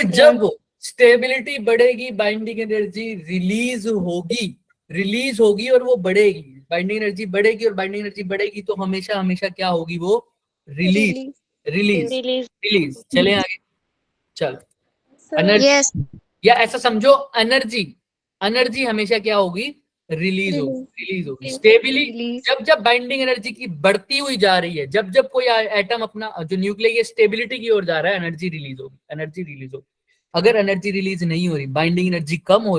जब स्टेबिलिटी बढ़ेगी बाइंडिंग एनर्जी रिलीज होगी और वो बढ़ेगी। बाइंडिंग एनर्जी बढ़ेगी और बाइंडिंग एनर्जी बढ़ेगी तो हमेशा हमेशा क्या होगी? वो रिलीज रिलीज रिलीज। चले आगे। चलो एनर्जी, या ऐसा समझो एनर्जी हमेशा क्या होगी? रिलीज होगी। Stability Release. जब बाइंडिंग एनर्जी की बढ़ती हुई जा रही है, जब कोई एटम अपना जो न्यूक्लियस है स्टेबिलिटी की ओर जा रहा है, एनर्जी रिलीज होगी। अगर एनर्जी रिलीज नहीं हो रही, बाइंडिंग एनर्जी कम हो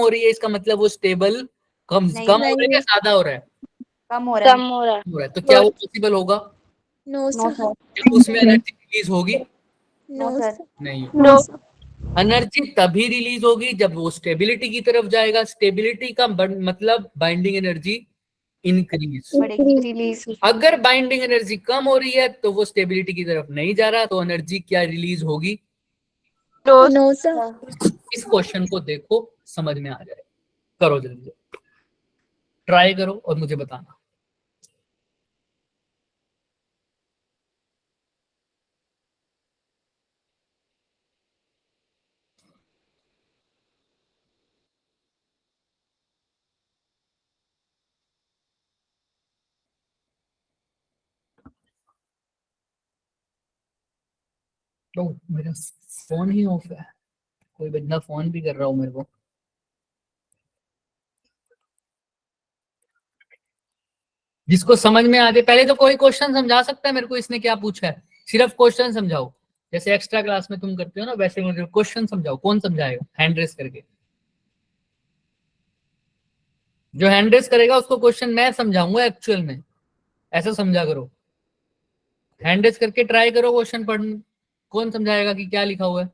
रही है, इसका मतलब वो स्टेबल कम हो रहा है या ज्यादा हो रहा है? कम हो रहा है। तो क्या वो पॉसिबल होगा? No sir. क्या उसमें एनर्जी रिलीज होगी? No sir. नहीं। No sir. एनर्जी तभी रिलीज होगी जब वो स्टेबिलिटी की तरफ जाएगा। स्टेबिलिटी का मतलब बाइंडिंग एनर्जी इंक्रीज। Release. अगर बाइंडिंग एनर्जी कम हो रही है तो वो स्टेबिलिटी की तरफ नहीं जा रहा, तो एनर्जी क्या रिलीज होगी? No sir. इस क्वेश्चन को देखो, समझ में आ जाए। करो जल्दी, ट्राई करो और मुझे बताना। तो मेरा फोन ही ऑफ है, कोई बंदा फोन भी कर रहा हूँ मेरे को। जिसको समझ में आ जाए, पहले तो कोई क्वेश्चन समझा सकता है मेरे को इसने क्या पूछा है? सिर्फ क्वेश्चन समझाओ, जैसे एक्स्ट्रा क्लास में तुम करते हो ना, वैसे मुझे क्वेश्चन समझाओ। कौन समझाएगा? हैंड रेस करके। जो हैंड रेस करेगा उसको क्वेश्चन मैं समझाऊंगा एक्चुअल में, ऐसा समझा करो। हैंड रेस करके ट्राई करो क्वेश्चन पढ़ने। कौन समझाएगा कि क्या लिखा हुआ है?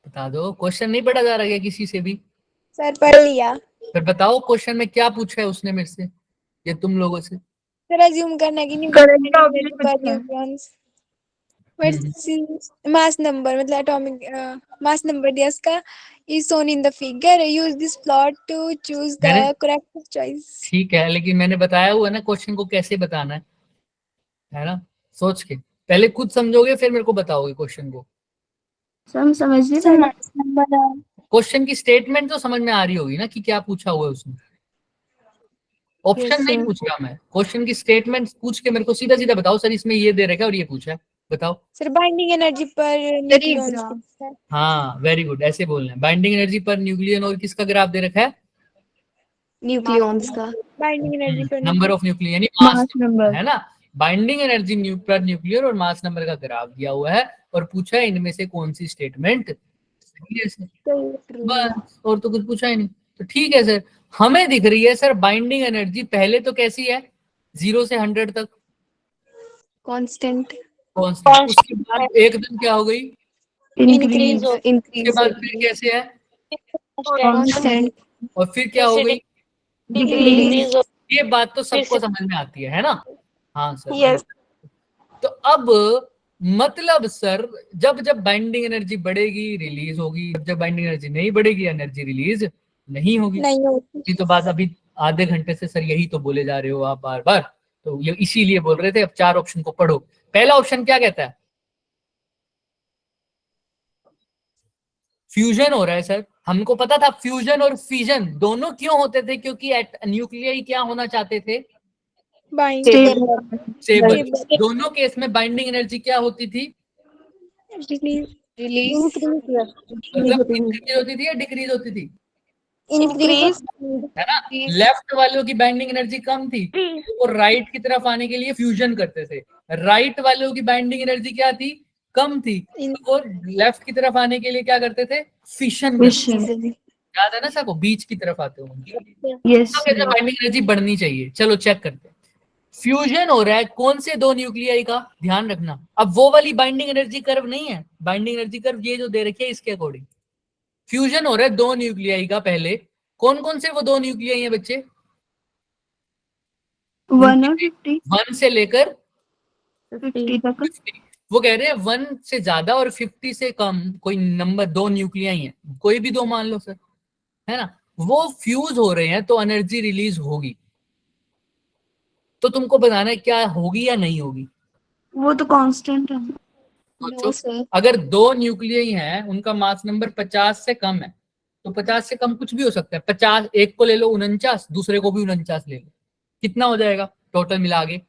बता दो। क्वेश्चन नहीं पढ़ा जा रहा है किसी से भी? सर पढ़ लिया। फिर बताओ क्वेश्चन में क्या पूछा है उसने मेरे से या तुम लोगों से? सर अज्यूम करना कि नहीं मास नंबर मतलब एटॉमिक मास नंबर दिया इसका is shown in the figure, use this plot to choose the correct choice. ठीक है, लेकिन मैंने बताया हुआ है ना क्वेश्चन को कैसे बताना है ना? सोच के पहले खुद समझोगे फिर मेरे को बताओगे क्वेश्चन को। हम समझ नहीं पाए। क्वेश्चन की स्टेटमेंट तो समझ में आ रही होगी ना कि क्या पूछा हुआ है उसने। ऑप्शन नहीं पूछ रहा मैं, क्वेश्चन की स्टेटमेंट पूछ के मेरे को सीधा सीधा बताओ सर इसमें ये दे रखा है और ये पूछा है, बताओ। सर बाइंडिंग एनर्जी पर न्यूक्लियॉन्स। हाँ वेरी गुड, ऐसे बोलना है। बाइंडिंग एनर्जी पर न्यूक्लियन और किसका ग्राफ दे रखा है? न्यूक्लियॉन्स का। बाइंडिंग एनर्जी पर नंबर ऑफ न्यूक्लियन यानी मास नंबर, है ना। बाइंडिंग एनर्जी पर न्यूक्लियर और मास नंबर का ग्राफ दिया हुआ है और पूछा है इनमें से कौन सी स्टेटमेंट सही है सर, बस और तो कुछ पूछा ही नहीं। तो ठीक है सर, हमें दिख रही है सर बाइंडिंग एनर्जी पहले तो कैसी है 0 से 100 तक कांस्टेंट। कांस्टेंट, उसके बाद एकदम क्या हो गई, इंक्रीज उसके बाद फिर कैसे है कांस्टेंट। और फिर क्या हो गई, डिक्रीज। ये बात तो सबको समझ में आती है ना। हाँ सर। यस। तो अब मतलब सर जब जब बाइंडिंग एनर्जी बढ़ेगी रिलीज होगी, जब बाइंडिंग एनर्जी नहीं बढ़ेगी एनर्जी रिलीज नहीं होगी। नहीं होती। ये तो बात अभी आधे घंटे से सर यही तो बोले जा रहे हो आप बार बार, तो ये इसीलिए बोल रहे थे। अब 4 ऑप्शन को पढ़ो। पहला ऑप्शन क्या कहता है, फ्यूजन हो रहा है सर। हमको पता था फ्यूजन और फिजन दोनों क्यों होते थे, क्योंकि न्यूक्लियाई क्या होना चाहते थे, स्टेबल। दोनों केस में बाइंडिंग एनर्जी क्या होती थी, रिलीज। मतलब इंक्रीज होती थी या डिक्रीज होती थी, इंक्रीज। है ना। लेफ्ट वालों की बाइंडिंग एनर्जी कम थी तो वो राइट की तरफ आने के लिए फ्यूजन करते थे। राइट वालों की बाइंडिंग एनर्जी क्या थी, कम थी, तो वो लेफ्ट की तरफ आने के लिए क्या करते थे, फिशन। याद है ना सबको, बीच की तरफ आते हो। बाइंडिंग एनर्जी बढ़नी चाहिए। चलो चेक करते हैं। फ्यूजन हो रहा है कौन से दो न्यूक्लियाई का, ध्यान रखना। अब वो वाली बाइंडिंग एनर्जी कर्व नहीं है, बाइंडिंग एनर्जी कर्व ये जो दे रखी है इसके अकॉर्डिंग फ्यूजन हो रहा है दो न्यूक्लियाई का। पहले कौन कौन से वो दो न्यूक्लियाई हैं बच्चे, 1 से लेकर 50। वो कह रहे हैं 1 से ज्यादा और 50 से कम कोई नंबर दो न्यूक्लियाई हैं, कोई भी दो मान लो सर, है ना। वो फ्यूज हो रहे हैं तो एनर्जी रिलीज होगी। तो तुमको बताना है क्या होगी या नहीं होगी। वो तो कांस्टेंट है। अगर दो न्यूक्लियाई हैं उनका मास नंबर 50 से कम है तो 50 से कम कुछ भी हो सकता है। 50 एक को ले लो 49, दूसरे को भी 49 ले लो, कितना हो जाएगा टोटल मिला के,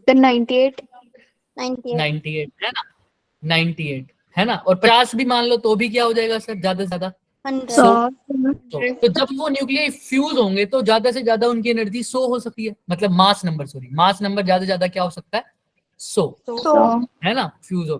98 98 है ना, 98 है ना। और 50 भी मान लो तो भी क्या हो जाएगा सर, ज्यादा से ज्यादा 100। तो जब वो न्यूक्लियाई फ्यूज होंगे तो ज्यादा से ज्यादा उनकी एनर्जी 100 हो सकती है, मतलब मास नंबर ज्यादा से ज्यादा क्या हो सकता है, 100 है ना, फ्यूज हो।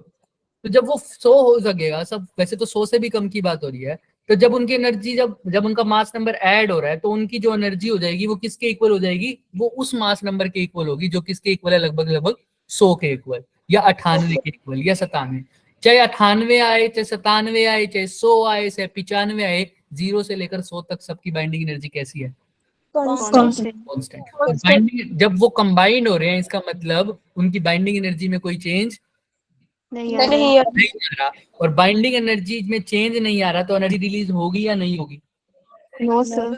तो जब वो 100 हो सकेगा सब, वैसे तो 100 से भी कम की बात हो रही है। तो जब उनकी एनर्जी जब उनका मास नंबर ऐड हो रहा है तो उनकी जो एनर्जी हो जाएगी वो किसके इक्वल हो जाएगी, वो उस मास नंबर के इक्वल होगी जो किसके इक्वल है, लगभग 100 के इक्वल, या 98 के इक्वल, या 97। चाहे 98 आए, चाहे 97 आए, चाहे 100 आए, चाहे 95 आए, 0 से लेकर 100 तक सबकी बाइंडिंग एनर्जी कैसी है, कांस्टेंट। जब वो कंबाइंड हो रहे हैं इसका मतलब उनकी बाइंडिंग एनर्जी में कोई चेंज नहीं नहीं आ रहा। और बाइंडिंग एनर्जी में चेंज नहीं आ रहा तो एनर्जी रिलीज होगी या नहीं होगी, नो सर।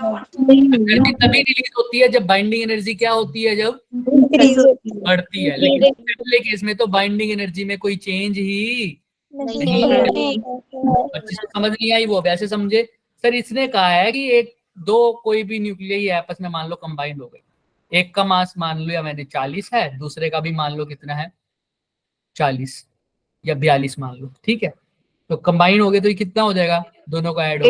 एनर्जी तभी रिलीज होती है जब बाइंडिंग एनर्जी क्या होती है, जब बढ़ती है। लेकिन पहले केस में तो बाइंडिंग एनर्जी में कोई चेंज ही नहीं है। जिसको समझ नहीं आई वो अब ऐसे समझे। सर इसने कहा है कि एक दो कोई भी न्यूक्लियाई आपस में मान लो कंबाइंड हो गई, एक का मास मान लो या मैंने 40 है, दूसरे का भी मान लो कितना है 40 या 42 मान लो, ठीक है। तो कंबाइन हो गए तो ये कितना हो जाएगा, दोनों का ऐड हो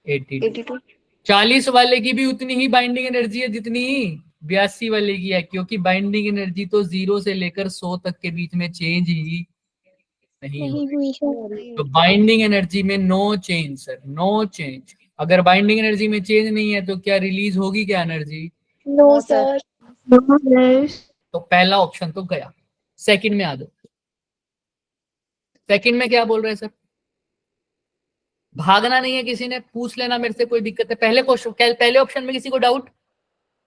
82। 40 वाले की भी उतनी ही बाइंडिंग एनर्जी है जितनी 82 वाले की है, क्योंकि बाइंडिंग एनर्जी तो 0 से लेकर 100 तक के बीच में चेंज ही नहीं हुई। तो बाइंडिंग एनर्जी में no change sir, no change. अगर बाइंडिंग एनर्जी में चेंज नहीं है तो क्या रिलीज होगी क्या एनर्जी, नो सर। तो पहला ऑप्शन तो गया। सेकंड में आ दो। सेकंड में क्या बोल रहे हैं सर, भागना नहीं है, किसी ने पूछ लेना मेरे से, कोई दिक्कत है। पहले क्वेश्चन, पहले ऑप्शन में किसी को doubt,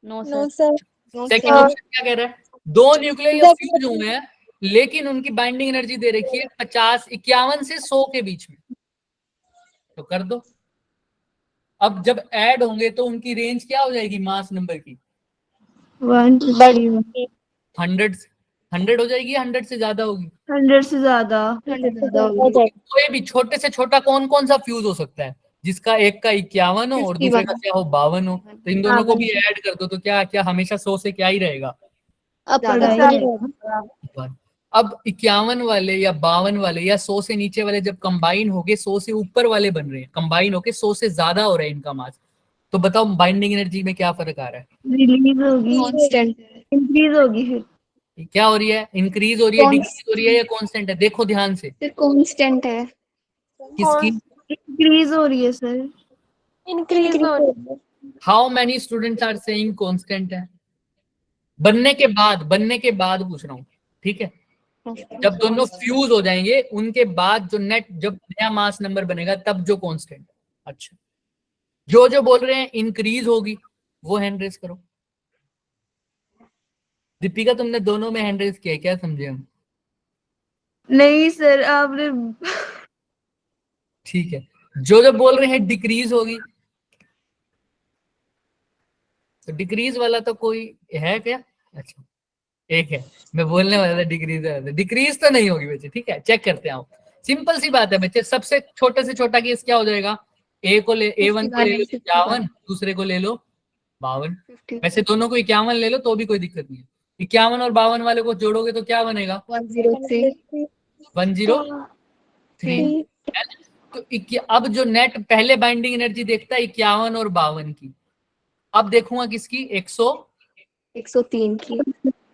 no sir. Second option क्या कह रहा है, दो न्यूक्लियाई फ्यूज हुए हैं लेकिन उनकी बाइंडिंग एनर्जी दे रखी है 51 से 100 के बीच में, तो कर दो। अब जब ऐड होंगे तो उनकी रेंज क्या हो जाएगी मास नंबर की, 100 हो जाएगी या 100 से ज्यादा होगी, 100 से ज्यादा। कोई भी छोटे से छोटा कौन कौन सा फ्यूज हो सकता है जिसका एक का 51 हो और दूसरे का क्या हो 52 हो, तो इन दोनों को भी ऐड कर दो तो क्या क्या हमेशा 100 से क्या ही रहेगा। अब 51 वाले या 52 वाले या 100 से नीचे वाले जब कंबाइन होके 100 से ऊपर वाले बन रहे हैं, कंबाइन होके 100 से ज्यादा हो रहा है इनका मास, तो बताओ बाइंडिंग एनर्जी में क्या फर्क आ रहा है? रिलीज होगी, कांस्टेंट इंक्रीज होगी, फिर क्या हो रही है? इंक्रीज हो रही है, डिक्रीज हो रही है या कांस्टेंट है? देखो ध्यान से फिर कांस्टेंट है, किसकी? इंक्रीज हो रही है सर। इंक्रीज हो रही है। How many students are saying constant है? बनने के बाद पूछ रहा हूँ, ठीक है? जब दोनों फ्यूज हो जाएंगे उनके बाद जो नेट, जब नया मास नंबर बनेगा तब जो कांस्टेंट। अच्छा, जो बोल रहे हैं इंक्रीज होगी वो हैंड रेस करो। दीपिका तुमने दोनों में हैंड रेस किया है, क्या समझे हम? नहीं सर, आपने ठीक है, जो बोल रहे हैं डिक्रीज होगी, तो डिक्रीज वाला तो कोई है क्या? अच्छा, एक है, मैं बोलने वाला था डिक्रीज वाला था। डिक्रीज तो नहीं होगी बच्चे, ठीक है, चेक करते हैं। सिंपल सी बात है बच्चे, सबसे छोटे से छोटा केस क्या हो जाएगा? A1 को ले लो 51, दूसरे को ले लो 52। वैसे दोनों को 51 ले लो तो भी कोई दिक्कत नहीं है। 51 और 52 वाले को जोड़ोगे तो क्या बनेगा? 103 103। तो अब जो नेट पहले बाइंडिंग एनर्जी देखता है 51 और 52 की, अब देखूंगा किसकी? 103 की।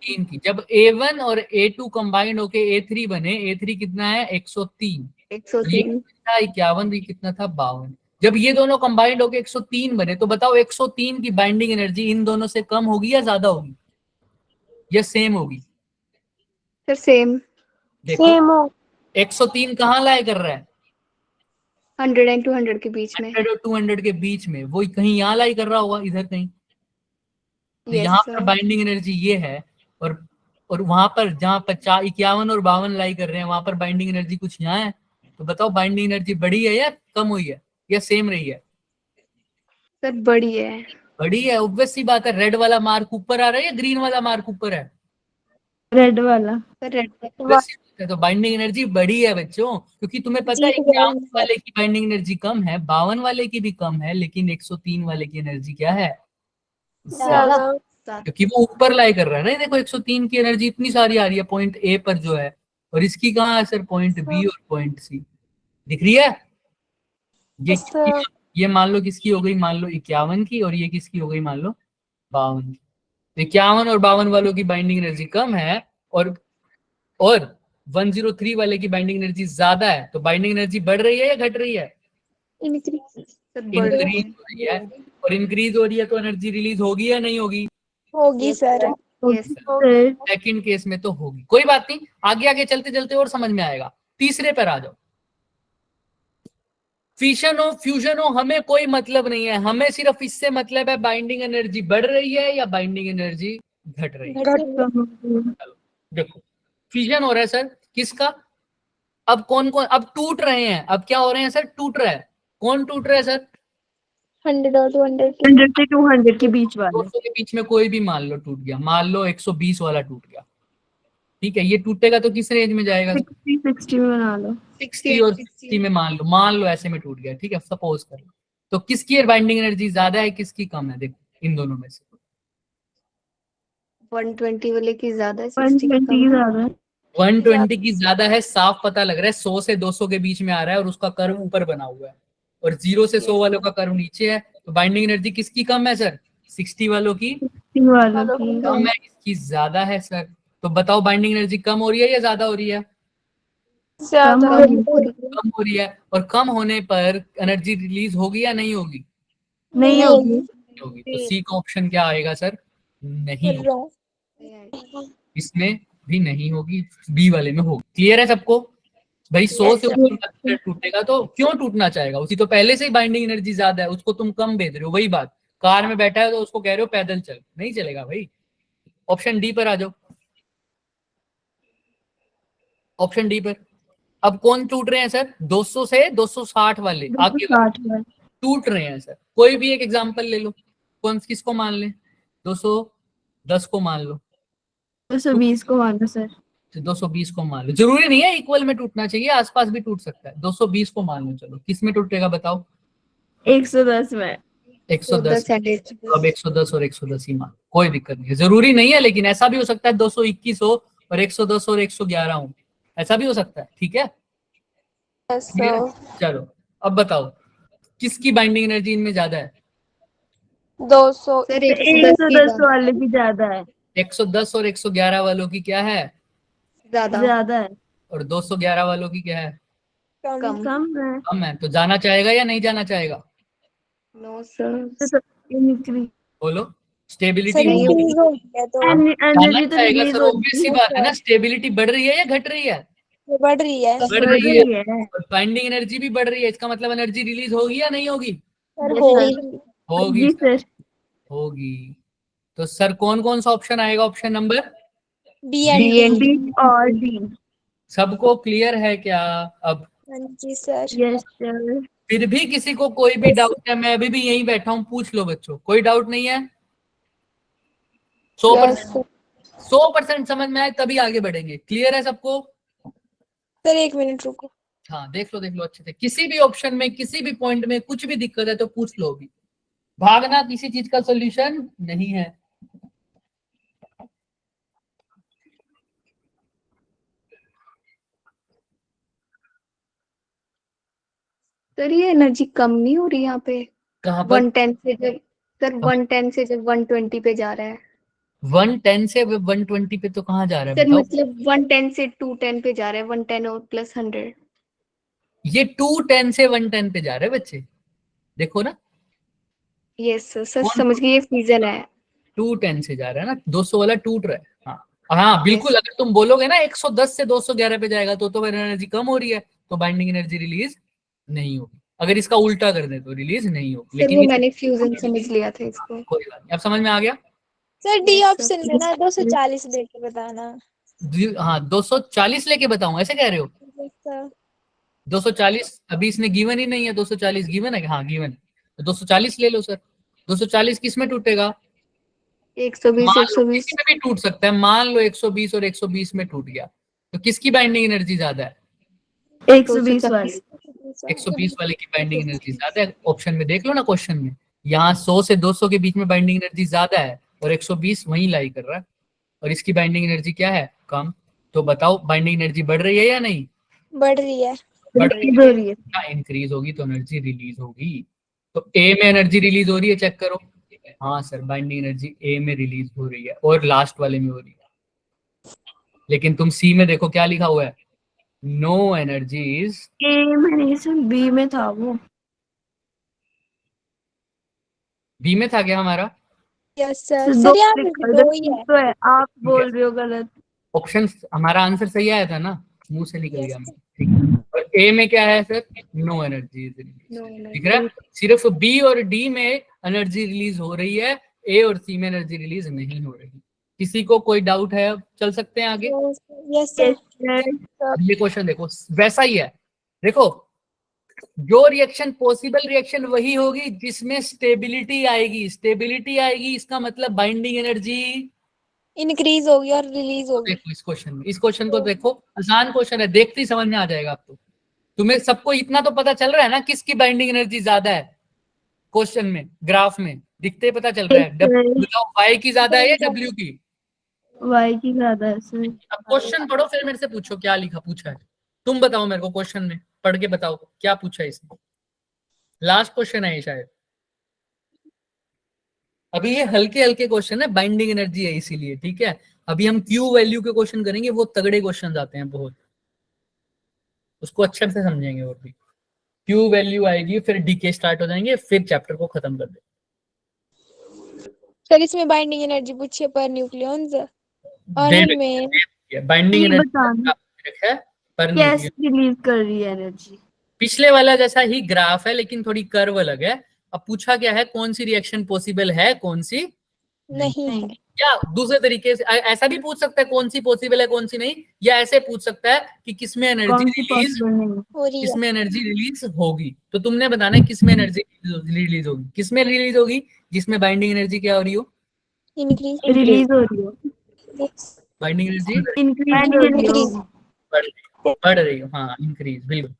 3 की। जब A1 और A2 कंबाइंड होके A3 बने, A3 कितना है? 103। 103 था 51, ये कितना था? 52। जब ये दोनों कंबाइंड होके 103 बने, तो बताओ 103 की बाइंडिंग एनर्जी इन दोनों से कम होगी या ज्यादा होगी या सेम होगी? फिर सेम। देखो 103 कहाँ लाए कर रहा है? 100 एंड 200 के बीच में। 100 और 200 के बीच में, वो कहीं यहाँ लाई कर रहा होगा, इधर कहीं। तो Yes, यहाँ sir. पर बाइंडिंग एनर्जी ये है, और वहां पर जहाँ 51 और 52 लाई कर रहे हैं वहां पर बाइंडिंग एनर्जी कुछ यहाँ है। तो बताओ बाइंडिंग एनर्जी बढ़ी है या कम हुई है या सेम रही है? सर बड़ी है। बड़ी है, ऑब्वियस सी बात है। रेड वाला मार्क ऊपर आ रहा है या ग्रीन वाला मार्क ऊपर है? रेड वाला। सर रेड obvious सी बात है, तो बाइंडिंग एनर्जी बढ़ी है बच्चों, क्योंकि तुम्हें पता है 51 वाले की बाइंडिंग एनर्जी कम है, 52 वाले की भी कम है, लेकिन 103 वाले की एनर्जी क्या है? ज्यादा। क्योंकि वो ऊपर लाई कर रहा है ना। देखो 103 की एनर्जी इतनी सारी आ रही है पॉइंट ए पर जो है, और इसकी कहाँ है सर? पॉइंट बी और पॉइंट सी। दिख रही है? ये ये मान लो किसकी हो गई? मान लो 51 की, और ये किसकी हो गई? मान लो 52 की। 51 और 52 वालों की बाइंडिंग एनर्जी कम है, और 103 वाले की बाइंडिंग एनर्जी ज्यादा है, तो बाइंडिंग एनर्जी बढ़ रही है या घट रही है? इंक्रीज हो रही है। और इंक्रीज हो रही है तो एनर्जी रिलीज होगी या नहीं होगी? होगी सर। सेकंड केस में तो होगी। कोई बात नहीं, आगे आगे चलते चलते और समझ में आएगा। तीसरे पर आ जाओ। फिशन हो फ्यूजन हो हमें कोई मतलब नहीं है, हमें सिर्फ इससे मतलब है बाइंडिंग एनर्जी बढ़ रही है या बाइंडिंग एनर्जी घट रही है। देखो फिशन हो रहा है सर, किसका? अब कौन कौन अब टूट रहे हैं? अब क्या हो रहे हैं सर? टूट रहा है। कौन टूट रहा है सर? 100 और 200 के 100 से 200 के बीच वाले। 200 के बीच में कोई भी मान लो टूट गया, मान लो 120 वाला टूट गया, ठीक है। ये टूटेगा तो किस रेंज में जाएगा? 60 में बना लो। 60 और 60 में मान लो ऐसे में टूट गया, ठीक है, सपोज कर। तो किसकी बाइंडिंग एनर्जी ज्यादा है, किसकी कम है? देखो इन दोनों में से 120 वाले की ज्यादा है, 120 की ज्यादा है। 120 की ज्यादा है, साफ पता लग रहा है। 100 से 200 के बीच में आ रहा है और उसका कर्व ऊपर बना हुआ है, और 0 से 100 वालों का कर्व नीचे है। तो बाइंडिंग एनर्जी किसकी कम है सर? 60 वालों की 60 वालों की कम है, इसकी ज्यादा है सर। तो बताओ बाइंडिंग एनर्जी कम हो रही है या ज्यादा हो रही है? कम हो रही है। कम हो रही है। और कम होने पर एनर्जी रिलीज होगी या नहीं होगी? नहीं होगी। होगी। तो सी का ऑप्शन क्या आएगा सर? नहीं होगी। इसमें भी नहीं होगी, बी वाले में होगी। क्लियर है सबको? भाई 100 से ऊपर का टूटेगा तो क्यों टूटना चाहेगा? उसी तो पहले से ही बाइंडिंग एनर्जी ज्यादा है, उसको तुम कम भेज रहे हो। वही बात, कार में बैठा है तो उसको कह रहे हो पैदल चल, नहीं चलेगा भाई। ऑप्शन डी पर आ जाओ। ऑप्शन डी पर अब कौन टूट रहे हैं सर? 200 से 260 वाले आगे 260 टूट रहे हैं सर। कोई भी एक एग्जांपल ले लो, कौन किसको मान ले? 210 को मान लो, 220 को मानो सर। 220 को मान लो। जरूरी नहीं है इक्वल में टूटना चाहिए, आसपास भी टूट सकता है। 220 को मान लो। चलो किस में टूटेगा बताओ? 110 में। 110। अब 110 और 110 ही मान, कोई दिक्कत नहीं है। जरूरी नहीं है, लेकिन ऐसा भी हो सकता है 221 हो और 110 और 111 हूँ, ऐसा भी हो सकता है, ठीक है। Yes, Clear? sir. चलो अब बताओ किसकी बाइंडिंग एनर्जी इनमें ज्यादा है। 200 सर 110 110 वाले की ज्यादा है, 110 और 111 वालों की क्या है, ज्यादा ज्यादा है, और 211 वालों की क्या है, कम. कम. कम है। कम है। तो जाना चाहेगा या नहीं जाना चाहेगा, नो सर. तो increase- बोलो। स्टेबिलिटी सर नहीं इंक्रीज हो गया तो जाना एनर्जी तो चाहेगा रिलीज सर, हो ऑब्वियस सी रही बात है ना। स्टेबिलिटी बढ़ रही है या घट रही है, ये बढ़ रही है. बढ़ बढ़ रही है। रही है। और बाइंडिंग एनर्जी भी बढ़ रही है, इसका मतलब एनर्जी रिलीज होगी या नहीं होगी, सर Yes, होगी. sir. होगी जी सर, सर, होगी। तो सर कौन कौन सा ऑप्शन आएगा, option number B B and and D. B और डी। सबको क्लियर है क्या अब। हाँ जी सर. Yes sir. फिर भी किसी को कोई भी डाउट है, मैं अभी भी यहीं बैठा हूं, पूछ लो बच्चों, कोई डाउट नहीं है। 100% यस सर. 100% समझ में आए तभी आगे बढ़ेंगे। क्लियर है सबको। सर एक मिनट रुको. हाँ देख लो अच्छे से, किसी भी ऑप्शन में किसी भी पॉइंट में कुछ भी दिक्कत है तो पूछ लो अभी, भागना किसी चीज का सोल्यूशन नहीं है। सर ये एनर्जी कम नहीं हो रही यहाँ पे, कहाँ पर 110 से जब, सर 110 से जब 120 पे जा रहा है 110 से 120 पे तो कहाँ जा रहा है सर, बताओ। मतलब 110 से 210 पे जा रहा है, 110 और प्लस 100. ये 210 से 110 पे जा रहे हैं बच्चे, देखो ना। यस सर, सर कौन समझ गई, ये फ्यूजन है. 210 से जा रहा है ना, 200 वाला टूट रहा है। हाँ हाँ बिल्कुल। Yes. अगर तुम बोलोगे ना 110 से 211 पे जाएगा तो एनर्जी कम हो रही है, तो बाइंडिंग एनर्जी रिलीज नहीं होगी। अगर इसका उल्टा कर दे तो रिलीज नहीं होगी। सर लेकिन वो इस- मैंने फ्यूजन समझ लिया था इसको. कोई बात नहीं, अब समझ में आ गया। Sir D Yes, option sir. में ना 240 देके बताना. हाँ 240 लेके बताऊं, ऐसे कह रहे हो। Yes, sir. 240 अभी इसने गिवन ही नहीं है, 240 गिवन है, हाँ गिवन है, तो 240 ले लो सर। 240 किस में टूटेगा, 120 मान लो 120. किसी में भी टूट सकता है, मान लो 120 और 120 में टूट गया, तो किसकी बाइंडिंग एनर्जी ज्यादा है, 120 वाली। 120 वाले की बाइंडिंग एनर्जी ज्यादा है। ऑप्शन में देख लो ना, क्वेश्चन में यहाँ 100 से 200 के बीच में बाइंडिंग एनर्जी ज्यादा है और 120 वहीं लाई कर रहा है, और इसकी बाइंडिंग एनर्जी क्या है, कम। तो बताओ बाइंडिंग एनर्जी बढ़ रही है या नहीं, बढ़ रही है. बढ़ रही रिलीज हो रही है। है। इंक्रीज होगी तो एनर्जी रिलीज होगी। तो ए में एनर्जी रिलीज हो रही है, चेक करो। हाँ सर बाइंडिंग एनर्जी ए में रिलीज हो रही है और लास्ट वाले में हो रही है। लेकिन तुम सी में देखो क्या लिखा हुआ है, नो एनर्जीज। ए में नहीं सर, बी में था वो। बी में था क्या हमारा, यस सर. सर दो सर यहाँ पे लिखा भी है, दो ही है. तो है, आप बोल रहे हो गलत। ऑप्शन हमारा आंसर सही आया था ना, मुंह से निकल Yes, गया। ठीक है। और ए में क्या है सर, नो एनर्जी No दिख रहा है। सिर्फ बी और डी में एनर्जी रिलीज हो रही है, ए और सी में एनर्जी रिलीज नहीं हो रही। किसी को कोई डाउट है, अब चल सकते हैं आगे। Yes sir. अब ये क्वेश्चन देखो वैसा ही है, देखो जो रिएक्शन पॉसिबल रिएक्शन वही होगी जिसमें स्टेबिलिटी आएगी। स्टेबिलिटी आएगी इसका मतलब बाइंडिंग एनर्जी। इंक्रीज होगी और रिलीज होगी. देखो इस क्वेश्चन में, इस क्वेश्चन को देखो, आसान क्वेश्चन है, देखते ही समझ में आ जाएगा आपको। तुम्हें सबको इतना तो पता चल रहा है ना किसकी बाइंडिंग एनर्जी ज्यादा है, क्वेश्चन में ग्राफ में दिखते ही पता चल रहा है। बताओ वाई की ज्यादा है या डब्ल्यू की। वाई की ज्यादा है सर। अब क्वेश्चन पढ़ो फिर मेरे से पूछो क्या लिखा पूछा है। तुम बताओ मेरे को, क्वेश्चन में पढ़ के बताओ क्या पूछा है इसमें। लास्ट क्वेश्चन है ये शायद। अभी ये हल्के हल्के क्वेश्चन है, बाइंडिंग एनर्जी है इसीलिए, ठीक है। अभी हम क्यू वैल्यू के क्वेश्चन करेंगे, वो तगड़े क्वेश्चन आते हैं बहुत, उसको अच्छे से समझेंगे। और भी क्यू वैल्यू आएगी, फिर डीके स्टार्ट हो जाएंगे, फिर चैप्टर को खत्म कर देंगे। सर इसमें बाइंडिंग एनर्जी पूछी है पर न्यूक्लियॉन्स और इनमें बाइंडिंग ये एनर्जी बताना है पर कैसे न्यूक्लियस। रिलीज कर रही है एनर्जी। पिछले वाला जैसा ही ग्राफ है लेकिन थोड़ी कर्व अलग है। अब पूछा क्या है, कौन सी रिएक्शन पॉसिबल है कौन सी नहीं है. या दूसरे तरीके से ऐसा भी पूछ सकता है कौन सी पॉसिबल है कौन सी नहीं, या ऐसे पूछ सकता है कि किसमें एनर्जी कौन सी रिलीज, पॉसिबल नहीं। हो रही है. किसमें एनर्जी रिलीज होगी। तो तुमने बताना है किसमें एनर्जी रिलीज होगी, किसमें रिलीज होगी, जिसमें बाइंडिंग एनर्जी क्या हो रही हो, इंक्रीज. रिलीज हो रही हो, बाइंडिंग एनर्जी इंक्रीज हो रही हो। बढ़ रही हो। हाँ इंक्रीज, बिल्कुल।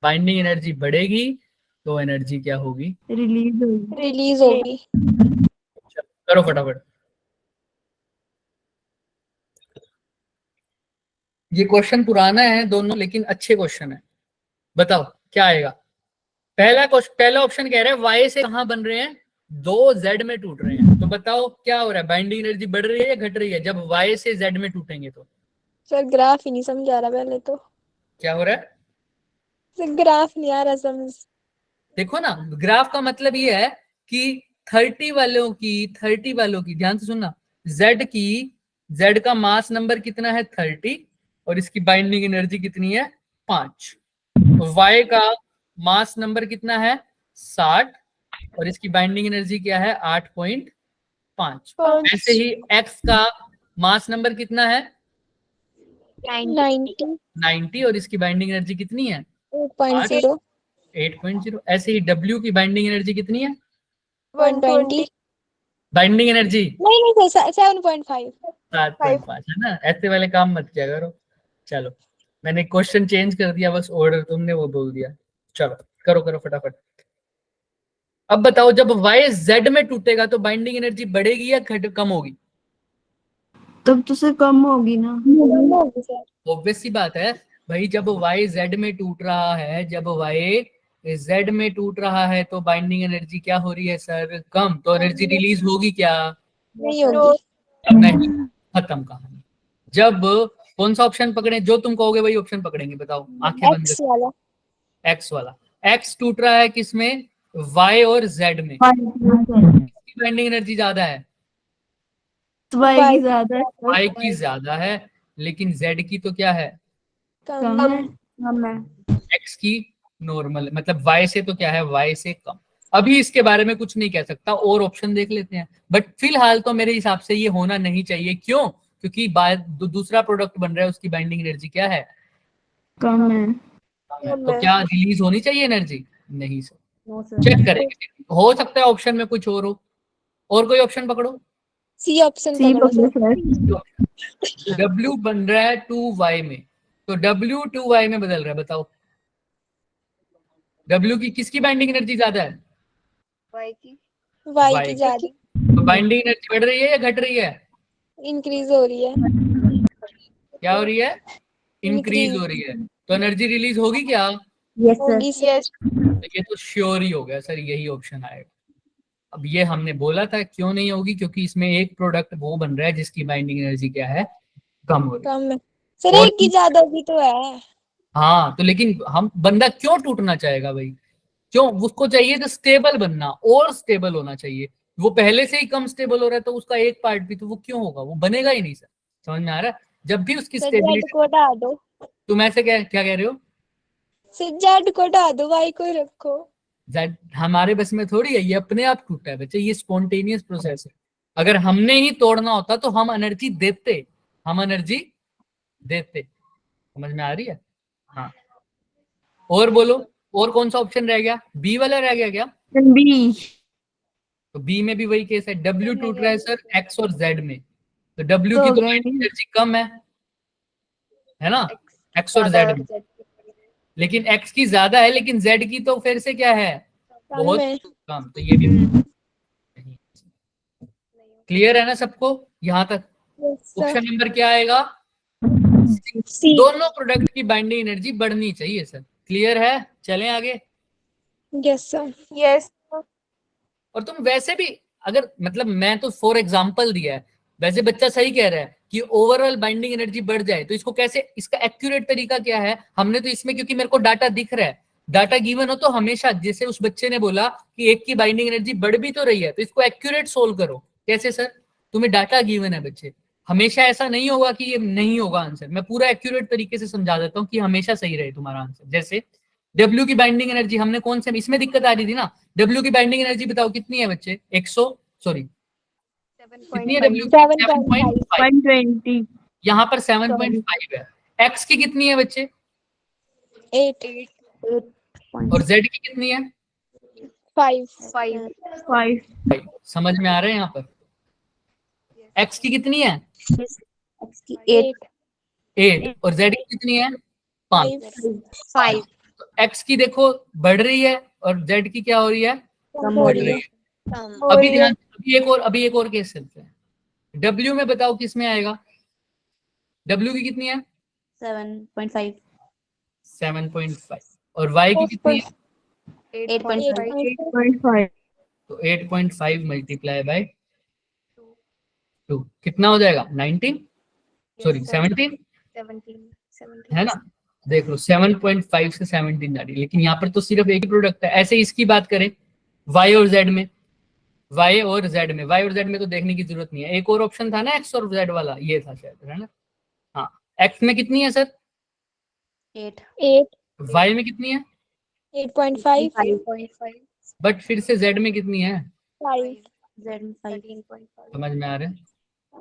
बाइंडिंग एनर्जी बढ़ेगी तो एनर्जी क्या होगी, रिलीज होगी। रिलीज होगी. करो फटाफट। ये क्वेश्चन पुराना है दोनों, लेकिन अच्छे क्वेश्चन है। बताओ क्या आएगा। पहला ऑप्शन कह रहा है वाई से कहाँ बन रहे हैं, दो जेड में टूट रहे हैं। तो बताओ क्या हो रहा है, बाइंडिंग एनर्जी बढ़ रही है या घट रही है जब वाई से जेड में टूटेंगे? तो सर ग्राफ ही नहीं समझ आ रहा पहले तो। क्या हो रहा है? सर ग्राफ नहीं आ रहा समझ। देखो ना, ग्राफ का मतलब ये है कि 30 वालों की ध्यान से सुनना, जेड का मास नंबर कितना है 30 और इसकी बाइंडिंग एनर्जी कितनी है 5। वाई का मास नंबर कितना है 60 और इसकी बाइंडिंग एनर्जी क्या है 8.5। ऐसे ही एक्स का मास नंबर कितना है 90 और इसकी बाइंडिंग एनर्जी कितनी है 8.0 8.0। ऐसे ही डब्ल्यू की बाइंडिंग एनर्जी कितनी है 120 बाइंडिंग एनर्जी नहीं सर 7.5 7.5 है ना। ऐसे वाले काम मत किया करो। चलो मैंने क्वेश्चन चेंज कर दिया, बस ऑर्डर तुमने वो बोल दिया। चलो करो फटाफट। अब बताओ जब वाई जेड में टूटेगा तो बाइंडिंग एनर्जी बढ़ेगी या कम होगी? तब तो सर कम होगी ना। ऑब्वियस सी बात है भाई, जब वाई जेड में टूट रहा है, तो बाइंडिंग एनर्जी क्या हो रही है सर, कम। तो एनर्जी रिलीज होगी क्या? नहीं होगी। नहीं, खत्म कहानी। जब कौन सा ऑप्शन पकड़े, जो तुम कहोगे वही ऑप्शन पकड़ेंगे। बताओ आंखें बंद एक्स वाला। एक्स वाला। एक्स टूट रहा है किसमें, वाई और जेड में। किसकी बाइंडिंग एनर्जी ज्यादा है? वाई की ज्यादा है। वाई की ज्यादा है, लेकिन जेड की तो क्या है कम है। एक्स की नॉर्मल, मतलब वाई से तो क्या है, वाई से कम। अभी इसके बारे में कुछ नहीं कह सकता, और ऑप्शन देख लेते हैं। बट फिलहाल तो मेरे हिसाब से ये होना नहीं चाहिए। क्यों? क्योंकि दूसरा प्रोडक्ट बन रहा है, उसकी बाइंडिंग एनर्जी क्या है कम है। तो क्या रिलीज होनी चाहिए एनर्जी? नहीं सर। चेक करेंगे, हो सकता है ऑप्शन में कुछ और हो। और कोई ऑप्शन पकड़ो। सी ऑप्शन पकड़ो सर। W बन रहा है 2y में, तो W 2y में बदल रहा है। बताओ W की किसकी बाइंडिंग एनर्जी ज्यादा है? वाई की वाई की ज्यादा तो बाइंडिंग एनर्जी बढ़ रही है या घट रही है? इंक्रीज हो रही है। क्या हो रही है? इंक्रीज हो रही है। तो एनर्जी रिलीज होगी क्या? होगी सर। तो ये तो श्योर ही हो गया सर, यही ऑप्शन आएगा। अब ये हमने बोला था क्यों नहीं होगी, क्योंकि इसमें एक प्रोडक्ट वो बन रहा है जिसकी बाइंडिंग एनर्जी क्या है, कम हो रही है। कम है सर, और एक की ज्यादा भी तो है। हाँ, तो लेकिन हम बंदा क्यों टूटना चाहेगा भाई? क्यों? उसको चाहिए तो स्टेबल बनना, और स्टेबल होना चाहिए। वो पहले से ही कम स्टेबल हो रहा है, तो उसका एक पार्ट भी तो वो क्यों होगा, वो बनेगा ही नहीं सर। समझ में आ रहा है? जब भी उसकी सर जेड स्टेबिलिटी। को हटा दो। तुम ऐसे क्या क्या कह रहे हो? सर जेड को हटा दो, वाई को ही रखो। हमारे बस में थोड़ी है, ये अपने आप टूटा है बच्चे, ये स्पॉन्टेनियस प्रोसेस है। अगर हमने ही तोड़ना होता तो हम एनर्जी देते, समझ में आ रही है? हाँ, और बोलो, और कौन सा ऑप्शन रह गया? बी वाला रह गया क्या? बी। तो बी में भी वही केस है, डब्ल्यू टूट रहा है सर एक्स और जेड में, तो डब्ल्यू की हो तो गए एनर्जी कम है ना, एक्स और जेड में। लेकिन एक्स की ज्यादा है, लेकिन जेड की तो फिर से क्या है, बहुत कम। तो ये भी क्लियर है ना सबको यहाँ तक? ऑप्शन नंबर क्या आएगा? सी। दोनों प्रोडक्ट की बाइंडिंग एनर्जी बढ़नी चाहिए सर। क्लियर है? चलें आगे। Yes sir. यस। और तुम वैसे भी, अगर मतलब मैं तो फॉर एग्जांपल दिया है, वैसे बच्चा सही कह रहा है कि ओवरऑल बाइंडिंग एनर्जी बढ़ जाए, तो इसको कैसे, इसका एक्यूरेट तरीका क्या है? हमने तो इसमें, क्योंकि मेरे को डाटा दिख रहा है, डाटा गिवन हो तो हमेशा, जैसे उस बच्चे ने बोला कि एक की बाइंडिंग एनर्जी बढ़ भी तो रही है, तो इसको एक्यूरेट सोल्व करो। कैसे सर? तुम्हें डाटा गिवन है बच्चे, हमेशा ऐसा नहीं होगा कि ये नहीं होगा आंसर। मैं पूरा एक्यूरेट तरीके से समझा देता हूँ कि हमेशा सही रहे तुम्हारा आंसर। जैसे डब्ल्यू की बाइंडिंग एनर्जी हमने कौन से, इसमें दिक्कत आ रही थी ना, डब्ल्यू की बाइंडिंग एनर्जी बताओ कितनी है बच्चे? 100 सॉरी कितनी है डब्ल्यू? 120। यहाँ पर 7.5 है। एक्स की कितनी है बच्चे? 8 और जेड की कितनी है? 5 समझ में आ रहा है यहाँ पर? एक्स की कितनी है? 8 और जेड की कितनी है? 5। तो एक्स की देखो बढ़ रही है और जेड की क्या हो रही है? कम हो रही है। अभी ध्यान, अभी एक और केस चलते हैं। डब्ल्यू में बताओ किस में आएगा? डब्ल्यू की कितनी है? 7.5 7.5 और y की कितनी है? 8.5 8.5 तो 8.5 मल्टीप्लाई बाय 2 कितना हो जाएगा? 19 सॉरी 17 है ना। देख लो 7.5 से 17 जा रही है, लेकिन यहाँ पर तो सिर्फ एक ही प्रोडक्ट है। ऐसे इसकी बात करें y और z में, y और z में तो देखने की जरूरत नहीं है। एक और ऑप्शन था ना x और z वाला, ये था शायद, है ना। हाँ, x में कितनी है सर? 8 y में कितनी है? 8.5 बट फिर से z में कितनी है? 5 Z में 5 समझ में आ रहा है?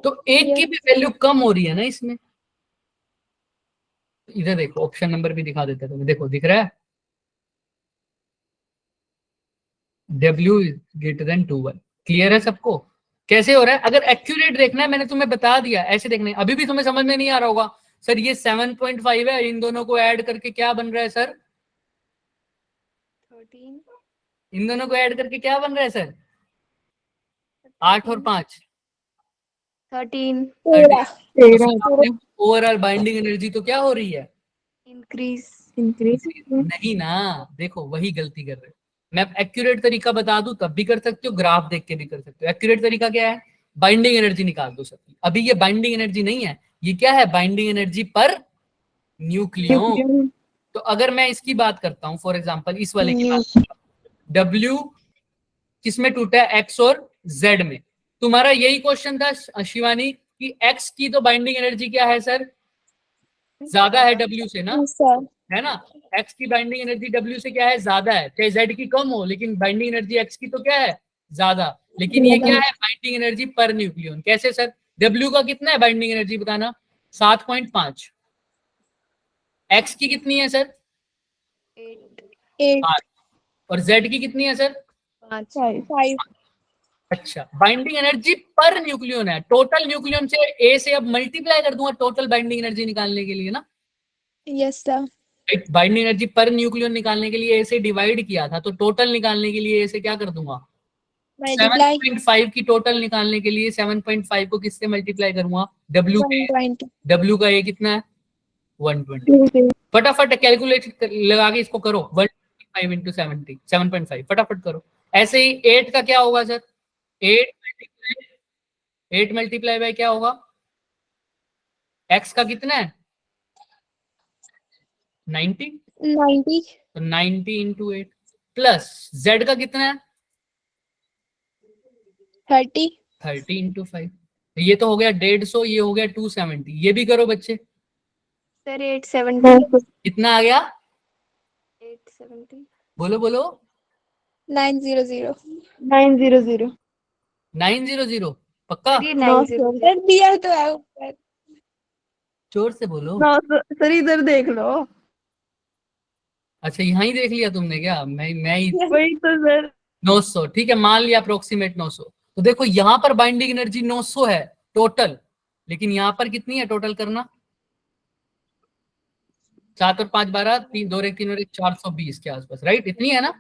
तो एक की भी वैल्यू कम हो रही है ना इसमें। इधर देखो, ऑप्शन नंबर भी दिखा देते हैं, देखो दिख रहा है W greater than 2y। Clear है सबको कैसे हो रहा है? अगर एक्यूरेट देखना है मैंने तुम्हें बता दिया, ऐसे देखना है। अभी भी तुम्हें समझ में नहीं आ रहा होगा सर ये 7.5 है, इन दोनों को ऐड करके क्या बन रहा है सर? 13 इन दोनों को ऐड करके क्या बन रहा है सर? 8 और 5 13 ओवरऑल बाइंडिंग एनर्जी तो क्या हो रही है? इंक्रीज नहीं ना, देखो वही गलती कर रहे हो। मैं एक्यूरेट तरीका बता दूं तब भी कर सकते हो, ग्राफ देख के भी कर सकते हो। एक्यूरेट तरीका क्या है? बाइंडिंग एनर्जी निकाल दो सबकी। अभी ये बाइंडिंग एनर्जी नहीं है, ये क्या है? Binding energy per nucleon. तो अगर मैं इसकी बात करता हूं, फॉर एग्जांपल इस वाले की बात, W किसमें टूटा है? X और Z में। तुम्हारा यही क्वेश्चन था शिवानी कि X की तो बाइंडिंग एनर्जी क्या है सर? ज्यादा है W से ना, सर है ना। X की बाइंडिंग एनर्जी W से क्या है? ज्यादा है। चाहे Z की कम हो, लेकिन बाइंडिंग एनर्जी X की तो क्या है? ज्यादा। लेकिन ये क्या है? Binding energy per nucleon. कैसे सर? W का कितना है बाइंडिंग एनर्जी बताना? 7.5। X की कितनी है सर? 8 8। और Z की कितनी है सर? 5 अच्छा, बाइंडिंग एनर्जी पर न्यूक्लियन है। टोटल न्यूक्लियन से A से अब मल्टीप्लाई कर दूंगा टोटल बाइंडिंग एनर्जी निकालने के लिए ना। Yes sir binding energy per nucleon निकालने के लिए A से डिवाइड किया था, तो टोटल निकालने के लिए A से क्या कर दूंगा? मल्टीप्लाई 7.5 की टोटल निकालने के लिए 7.5 को किससे मल्टीप्लाई करूंगा? W पे। 120 W का A कितना है? 120। फटाफट कैलकुलेट लगा के इसको करो, 125 इंटू 70 7.5 फटाफट करो। ऐसे ही 8 का क्या होगा सर? 8 मल्टीप्लाई बाय क्या होगा? X का कितना है? 90। 90 तो 90 इंटू 8 प्लस Z का कितना है? 30 30 इंटू 5। ये तो हो गया 150, ये हो गया 270। ये भी करो बच्चे। सर 870 कितना आ गया? 870 बोलो बोलो। 900 900 पक्का? सर ये 900 सर दिया तो है ऊपर जोर से बोलो। सर इधर देख लो। अच्छा, यहाँ ही देख लिया तुमने क्या? मैं ही वही तो सर 900, ठीक है, मान लिया अप्रोक्सीमेट 900। तो देखो यहाँ पर बाइंडिंग एनर्जी 900 है टोटल, लेकिन यहाँ पर कितनी है टोटल करना? 7 और 5 12, 3 2 और 1 3 और 1 420 के आसपास, राइट? इतनी है ना,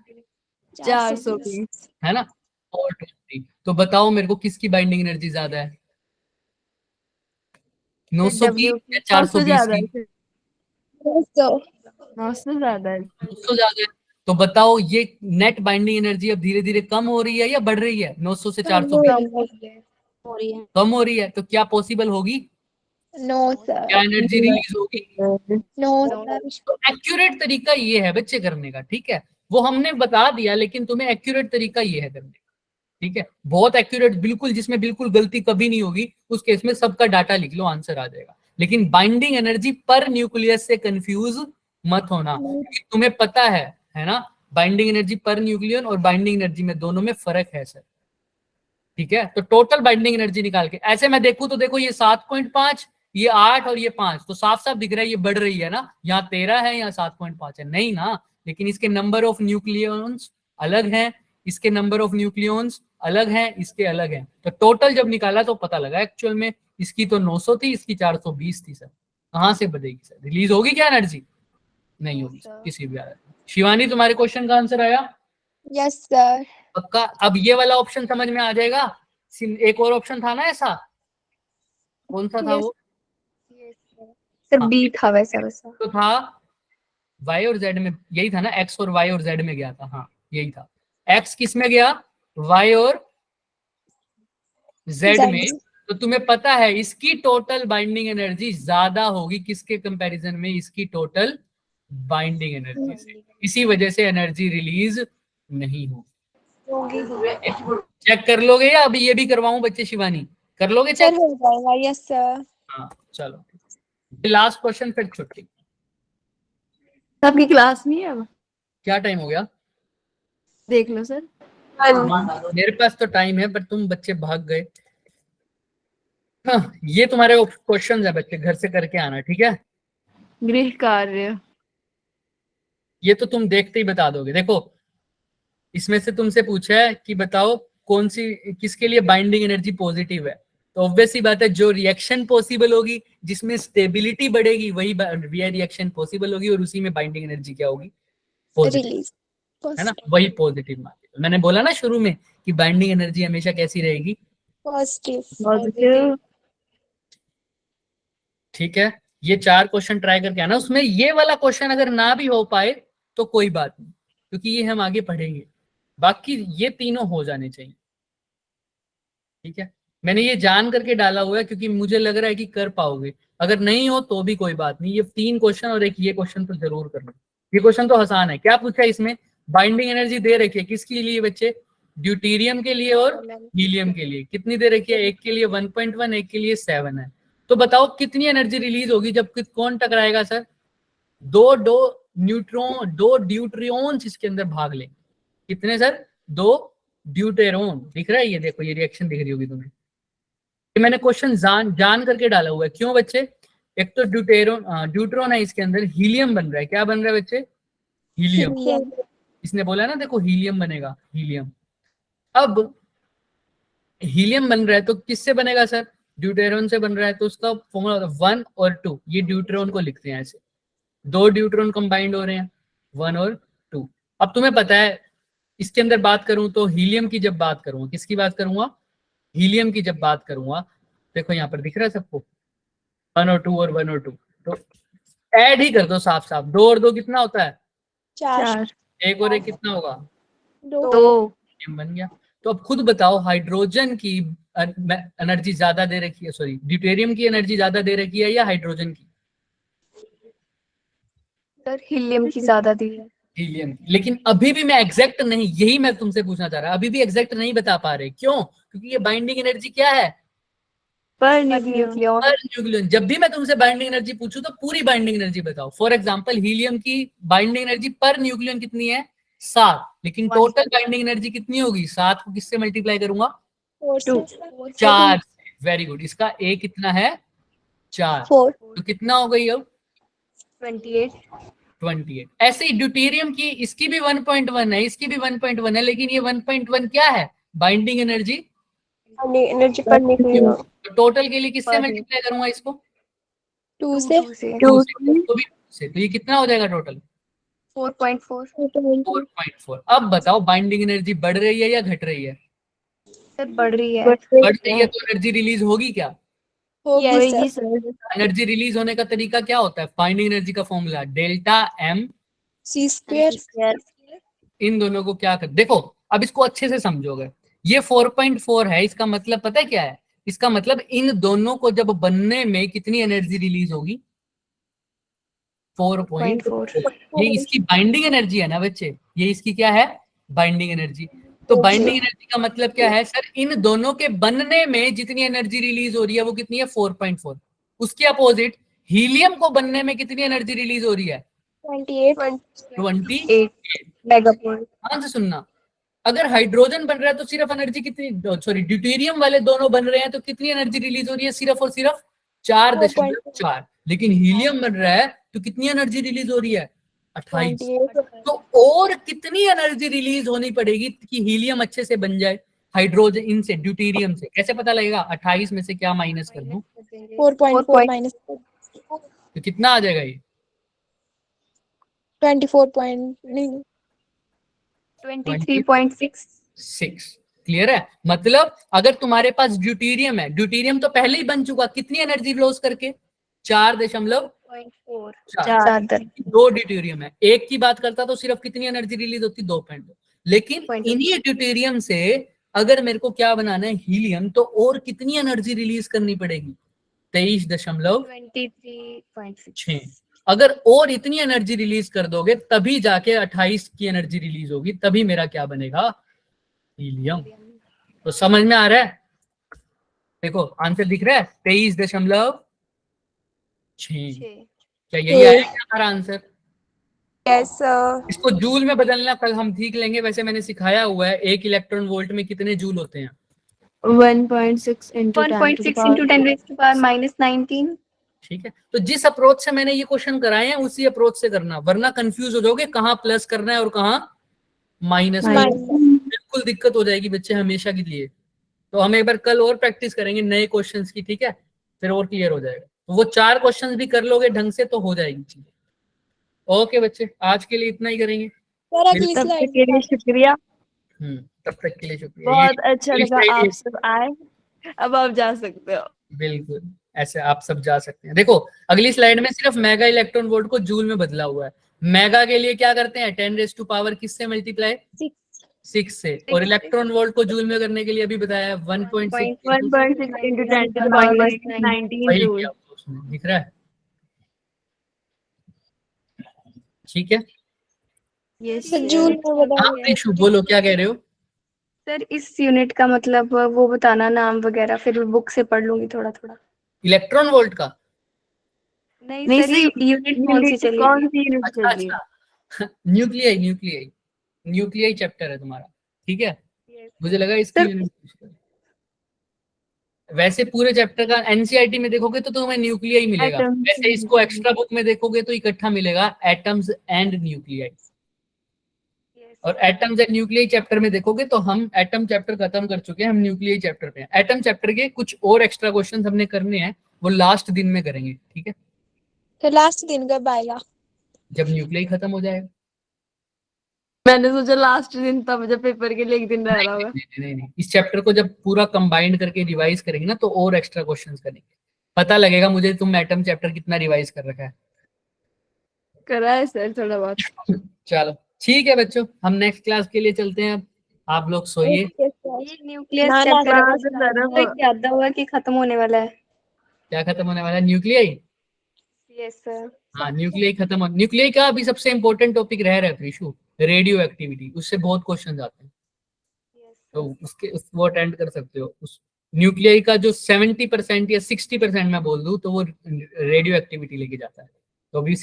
420 है ना। और 20। तो बताओ मेरे को किसकी बाइंडिंग एनर्जी ज्यादा है? 900 की या 420 ज्यादा की? है 900 900 ज्यादा है 900 ज्यादा है। तो बताओ ये नेट बाइंडिंग एनर्जी अब धीरे धीरे कम हो रही है या बढ़ रही है? 900 से 420 हो रही है। कम हो रही है। तो क्या पॉसिबल होगी? नो क्या सर एनर्जी रिलीज होगी? नो सर तो एक्यूरेट तरीका ये है बच्चे करने का, ठीक है। वो हमने बता दिया, लेकिन तुम्हें एक्यूरेट तरीका ये है करने का, ठीक है। बहुत एक्यूरेट, बिल्कुल जिसमें बिल्कुल गलती कभी नहीं होगी, उस केस में सबका डाटा लिख लो, आंसर आ जाएगा। लेकिन बाइंडिंग एनर्जी पर न्यूक्लियस से कंफ्यूज मत होना, क्योंकि तुम्हें पता है ना, बाइंडिंग एनर्जी पर न्यूक्लियन और बाइंडिंग एनर्जी में दोनों में फर्क है सर, ठीक है। तो टोटल बाइंडिंग एनर्जी निकाल के ऐसे मैं देखूं तो देखो ये 7.5, ये 8 और ये 5, तो साफ साफ दिख रहा है ये बढ़ रही है ना। यहाँ 13 है, यहाँ 7.5 है, नहीं ना। लेकिन इसके नंबर ऑफ न्यूक्लियॉन्स अलग हैं, इसके नंबर ऑफ न्यूक्लियॉन्स अलग हैं, इसके अलग हैं। तो टोटल जब निकाला तो पता लगा एक्चुअल में इसकी तो 900 थी, इसकी 420 थी सर। कहाँ से बढ़ेगी सर? रिलीज होगी क्या एनर्जी? नहीं होगी किसी भी हालत में। शिवानी तुम्हारे क्वेश्चन का आंसर आया यस सर पक्का? अब ये वाला ऑप्शन समझ में आ जाएगा। एक और ऑप्शन था ना ऐसा, कौन सा था Yes. वो? सर हाँ। बी था वैसा वैसा। तो था y और z में, यही था ना, x और y और z में गया था, हाँ यही था। x किस में गया, y और z में। तो तुम्हें पता है इसकी टोटल बाइंडिंग एनर्जी ज्यादा होगी किसके कंपैरिजन में, इसकी टोटल बाइंडिंग एनर्जी से, इसी वजह से एनर्जी रिलीज नहीं होगी। चेक कर लोगे या अभी ये भी करवाऊं बच्चे, शिवानी कर लोगे सर चेक? हो जाएगा, यस सर। हाँ चलो, लास्ट क्वेश्चन फिर छुट्टी। आपकी क्लास नहीं है अब? क्या टाइम हो गया? देख लो सर। मेरे पास तो टाइम है पर तुम बच्चे भाग गए। हाँ, ये तुम्हारे क्वेश्चन है बच्चे, घर से करके आना, ठीक है? गृह कार्य। ये तो तुम देखते ही बता दोगे। देखो इसमें से तुमसे पूछा है कि बताओ कौन सी, किसके लिए बाइंडिंग एनर्जी पॉजिटिव है। तो ऑब्वियस सी बात है, जो रिएक्शन पॉसिबल होगी जिसमें स्टेबिलिटी बढ़ेगी वही रिएक्शन पॉसिबल होगी, और उसी में बाइंडिंग एनर्जी क्या होगी, पॉजिटिव, रिलीज है ना? वही पॉजिटिव मान लो। मैंने बोला ना शुरू में कि बाइंडिंग एनर्जी हमेशा कैसी रहेगी, पॉजिटिव। पॉजिटिव। ठीक है? ये 4 क्वेश्चन ट्राई करके आना। उसमें ये वाला क्वेश्चन अगर ना भी हो पाए तो कोई बात नहीं, क्योंकि ये हम आगे पढ़ेंगे। बाकी ये तीनों हो जाने चाहिए, ठीक है? मैंने ये जान करके डाला हुआ है क्योंकि मुझे लग रहा है कि कर पाओगे। अगर नहीं हो तो भी कोई बात नहीं, ये 3 क्वेश्चन और एक ये क्वेश्चन तो जरूर करना। ये क्वेश्चन तो आसान है। क्या पूछा है इसमें, बाइंडिंग एनर्जी दे रखी है किसके लिए बच्चे, ड्यूटेरियम के लिए और हीलियम के लिए। कितनी दे रखी है, एक के लिए 1.1, एक के लिए 7 है। तो बताओ कितनी एनर्जी रिलीज होगी जब कौन टकराएगा सर, दो ड्यूट्रियॉन्स इसके अंदर भाग लेंगे। कितने सर, 2 ड्यूटेरॉन। दिख रहा है ये, देखो ये रिएक्शन दिख रही होगी तुम्हें। ये मैंने क्वेश्चन जान करके डाला हुआ है। क्यों बच्चे, एक तो ड्यूट्रॉन है, इसके अंदर हीलियम बन रहा है। क्या बन रहा है बच्चे, हीलियम। इसने बोला ना देखो हीलियम बनेगा, हीलियम। अब हीलियम बन रहा है तो किससे बनेगा सर, ड्यूटेरॉन से बन रहा है। तो उसका फॉर्मूला होता है 1 और 2। ये ड्यूटेरॉन को लिखते हैं ऐसे, 2 ड्यूटेरॉन कंबाइंड हो रहे हैं, 1 और 2। अब तुम्हें पता है इसके अंदर बात करूं तो हीलियम की जब बात करूंगा, किसकी बात करूंगा, हीलियम की जब बात करूंगा, देखो यहाँ पर दिख रहा है सबको 1 और 2 और 1 और 2। तो ऐड ही कर दो साफ साफ, 2 और 2 कितना होता है, 4 1 और 1 कितना होगा, 2 बन गया। तो अब खुद बताओ हाइड्रोजन की एनर्जी ज्यादा दे रखी है, सॉरी ड्यूटेरियम की एनर्जी ज्यादा दे रखी है या हाइड्रोजन की, सर हीलियम की ज्यादा दी है। हीलियम। लेकिन अभी भी मैं एग्जैक्ट नहीं, यही मैं तुमसे पूछना चाह रहा, अभी भी एग्जैक्ट नहीं बता पा रहे। क्यों, क्योंकि ये बाइंडिंग एनर्जी क्या है, पर न्यूक्लियन। न्यूक्लियन। जब भी मैं तुमसे बाइंडिंग एनर्जी पूछूं तो पूरी बाइंडिंग एनर्जी बताओ। फॉर एग्जांपल हीलियम की बाइंडिंग एनर्जी पर न्यूक्लियन कितनी है, 7, लेकिन टोटल बाइंडिंग एनर्जी कितनी होगी, 7 को किससे मल्टीप्लाई करूंगा, 4 से। Very good. इसका ए कितना है, 4, तो कितना हो गई अब 28। ऐसे ही ड्यूटेरियम की, इसकी भी 1.1 है, इसकी भी 1.1 है, लेकिन ये 1.1 क्या है, बाइंडिंग एनर्जी पर न्यूक्लियन। तो टोटल के लिए किससे मल्टीप्लाई करूंगा इसको, 2 से 2 से, तो भी 2 से, तो ये कितना हो जाएगा टोटल 4.4। अब बताओ बाइंडिंग एनर्जी बढ़ रही है या घट रही है, सर बढ़ रही है। बढ़ रही है तो एनर्जी रिलीज होगी क्या, होगी सर। एनर्जी रिलीज होने का तरीका क्या होता है, बाइंडिंग एनर्जी का फॉर्मूला डेल्टा एम C²। इन दोनों को क्या कर, देखो अब इसको अच्छे से समझोगे। ये 4.4 है, इसका मतलब पता है क्या है, इसका मतलब इन दोनों को जब बनने में कितनी एनर्जी रिलीज होगी, 4.4। ये इसकी बाइंडिंग एनर्जी है ना बच्चे, ये इसकी क्या है, बाइंडिंग एनर्जी। तो बाइंडिंग एनर्जी का मतलब क्या है सर, इन दोनों के बनने में जितनी एनर्जी रिलीज हो रही है वो कितनी है, 4.4। उसके अपोजिट हीलियम को बनने में कितनी एनर्जी रिलीज हो रही है, 28 मेगापोल। ध्यान से सुनना। अगर हाइड्रोजन बन रहा है तो सिर्फ एनर्जी कितनी, सॉरी ड्यूटेरियम वाले दोनों बन रहे हैं तो कितनी एनर्जी रिलीज हो रही है, सिर्फ और सिर्फ 4.4। लेकिन हीलियम बन रहा है तो कितनी एनर्जी रिलीज हो रही है, 28। तो और कितनी एनर्जी रिलीज होनी पड़ेगी कि हीलियम अच्छे से बन जाए, हाइड्रोजन इनसे, ड्यूटेरियम से कैसे पता लगेगा, 28 में से क्या माइनस कर दूं 4.4 माइनस तो कितना आ जाएगा ये 23.6। क्लियर है। मतलब अगर तुम्हारे पास ड्यूटेरियम है, ड्यूटेरियम तो पहले ही बन चुका, कितनी एनर्जी लॉस करके 4 4.4 2 ड्यूटेरियम है। एक की बात करता तो सिर्फ कितनी एनर्जी रिलीज होती, 2.2। लेकिन 2.2। इन्हीं ड्यूटेरियम से अगर मेरे को क्या बनाना है, हीलियम, तो और कितनी एनर्जी रिलीज करनी पड़ेगी, 23.6। अगर और इतनी एनर्जी रिलीज कर दोगे तभी जाके 28 की एनर्जी रिलीज होगी, तभी मेरा क्या बनेगा, हीलियम। तो समझ में आ रहा है? देखो आंसर दिख रहा है, 23.6। क्या यही आया क्या हमारा आंसर? Yes sir. इसको जूल में बदलना कल हम सीख लेंगे। वैसे मैंने सिखाया हुआ है 1 इलेक्ट्रॉन वोल्ट में कितने जूल होते हैं। 1.6 into 10 to the 1.6 power into 10 raised to power -19। ठीक है, तो जिस अप्रोच से मैंने ये क्वेश्चन कराए हैं उसी अप्रोच से करना, वरना कंफ्यूज हो जाओगे कहाँ प्लस करना है और कहाँ माइनस करना है। बिल्कुल दिक्कत हो जाएगी बच्चे हमेशा के लिए। तो हम एक बार कल और प्रैक्टिस करेंगे नए क्वेश्चंस की, ठीक है, फिर और क्लियर हो जाएगा। तो वो 4 क्वेश्चंस भी कर लोगे ढंग से तो हो जाएगी चीज। ओके बच्चे, आज के लिए इतना ही करेंगे। सर अगली तब तक स्लाइड के लिए शुक्रिया, तब तक के लिए शुक्रिया। बहुत अच्छा अगली लगा slide आप ये- सब आए, अब आप जा सकते हो। बिल्कुल ऐसे आप सब जा सकते हैं। देखो अगली स्लाइड में सिर्फ मेगा इलेक्ट्रॉन वोल्ट को जूल में बदला हुआ है। मेगा के लिए क्या करते हैं, 10 रेज़ टू पावर किससे मल्टीप्लाई, 6 से। और इलेक्ट्रॉन वोल्ट को जूल में करने के लिए अभी बताया है 1.6 1.6 into 10 to the power -19 वही जूल। किया उसने, दिख रहा है? ठीक है, यस सर जूल में बता हाँ प्रीशु बोलो क्या कह रहे हो? सर इस यूनिट का मतलब वो बताना नाम वगैरह, फिर बुक से पढ़ लूंगी थोड़ा थोड़ा। इलेक्ट्रॉन वोल्ट का? नहीं नहीं सर, सर, ये यूनिट कौन सी चलेगी? कौन सी यूनिट अच्छा चल रही है? अच्छा न्यूक्लियाई न्यूक्लियाई न्यूक्लियाई चैप्टर है तुम्हारा, ठीक है। Yes. मुझे लगा इसकी सर- यूनिट। वैसे पूरे चैप्टर का एनसीईआरटी में देखोगे तो तुम्हें न्यूक्लियाई मिलेगा। Atoms. वैसे इसको एक्स्ट्रा बुक में देखोगे तो इकट्ठा मिलेगा, एटम्स एंड न्यूक्लियाई। Yes. और एटम्स एंड न्यूक्लियाई चैप्टर में देखोगे तो हम एटम चैप्टर खत्म कर चुके हैं, हम न्यूक्लियाई चैप्टर पे हैं। एटम चैप्टर के कुछ और एक्स्ट्रा क्वेश्चंस हमने करने हैं, वो लास्ट दिन में करेंगे, ठीक है, तो लास्ट दिन कब आएगा? जब न्यूक्लियाई खत्म हो जाएगा। मैंने सोचा लास्ट दिन, तब जब पेपर के लिए एक दिन रह रहा होगा। नहीं, इस चैप्टर को जब पूरा कंबाइंड करके रिवाइज करेंगे ना तो और एक्स्ट्रा क्वेश्चंस करेंगे, पता लगेगा मुझे तुम एटम चैप्टर कितना रिवाइज कर रखा है। करा है सर थोड़ा बहुत। चलो ठीक है बच्चों, हम नेक्स्ट क्लास के लिए चलते हैं, आप लोग सोइए। Okay, sir. ये न्यूक्लियस ना, ना, चैप्टर ना, सर, याद हुआ कि खत्म होने वाला है। क्या खत्म होने वाला है, न्यूक्लियाई? Yes sir. हाँ न्यूक्लियाई खत्म हो, न्यूक्लियाई का अभी सबसे इंपॉर्टेंट टॉपिक रह रहा है प्रीशु, रेडियो एक्टिविटी, उससे बहुत क्वेश्चन आते हैं, तो वो अटेंड कर सकते हो। उस न्यूक्लियाई का जो 70% या 60% मैं बोल दूं तो वो रेडियो एक्टिविटी लेके जाता है, तो अभी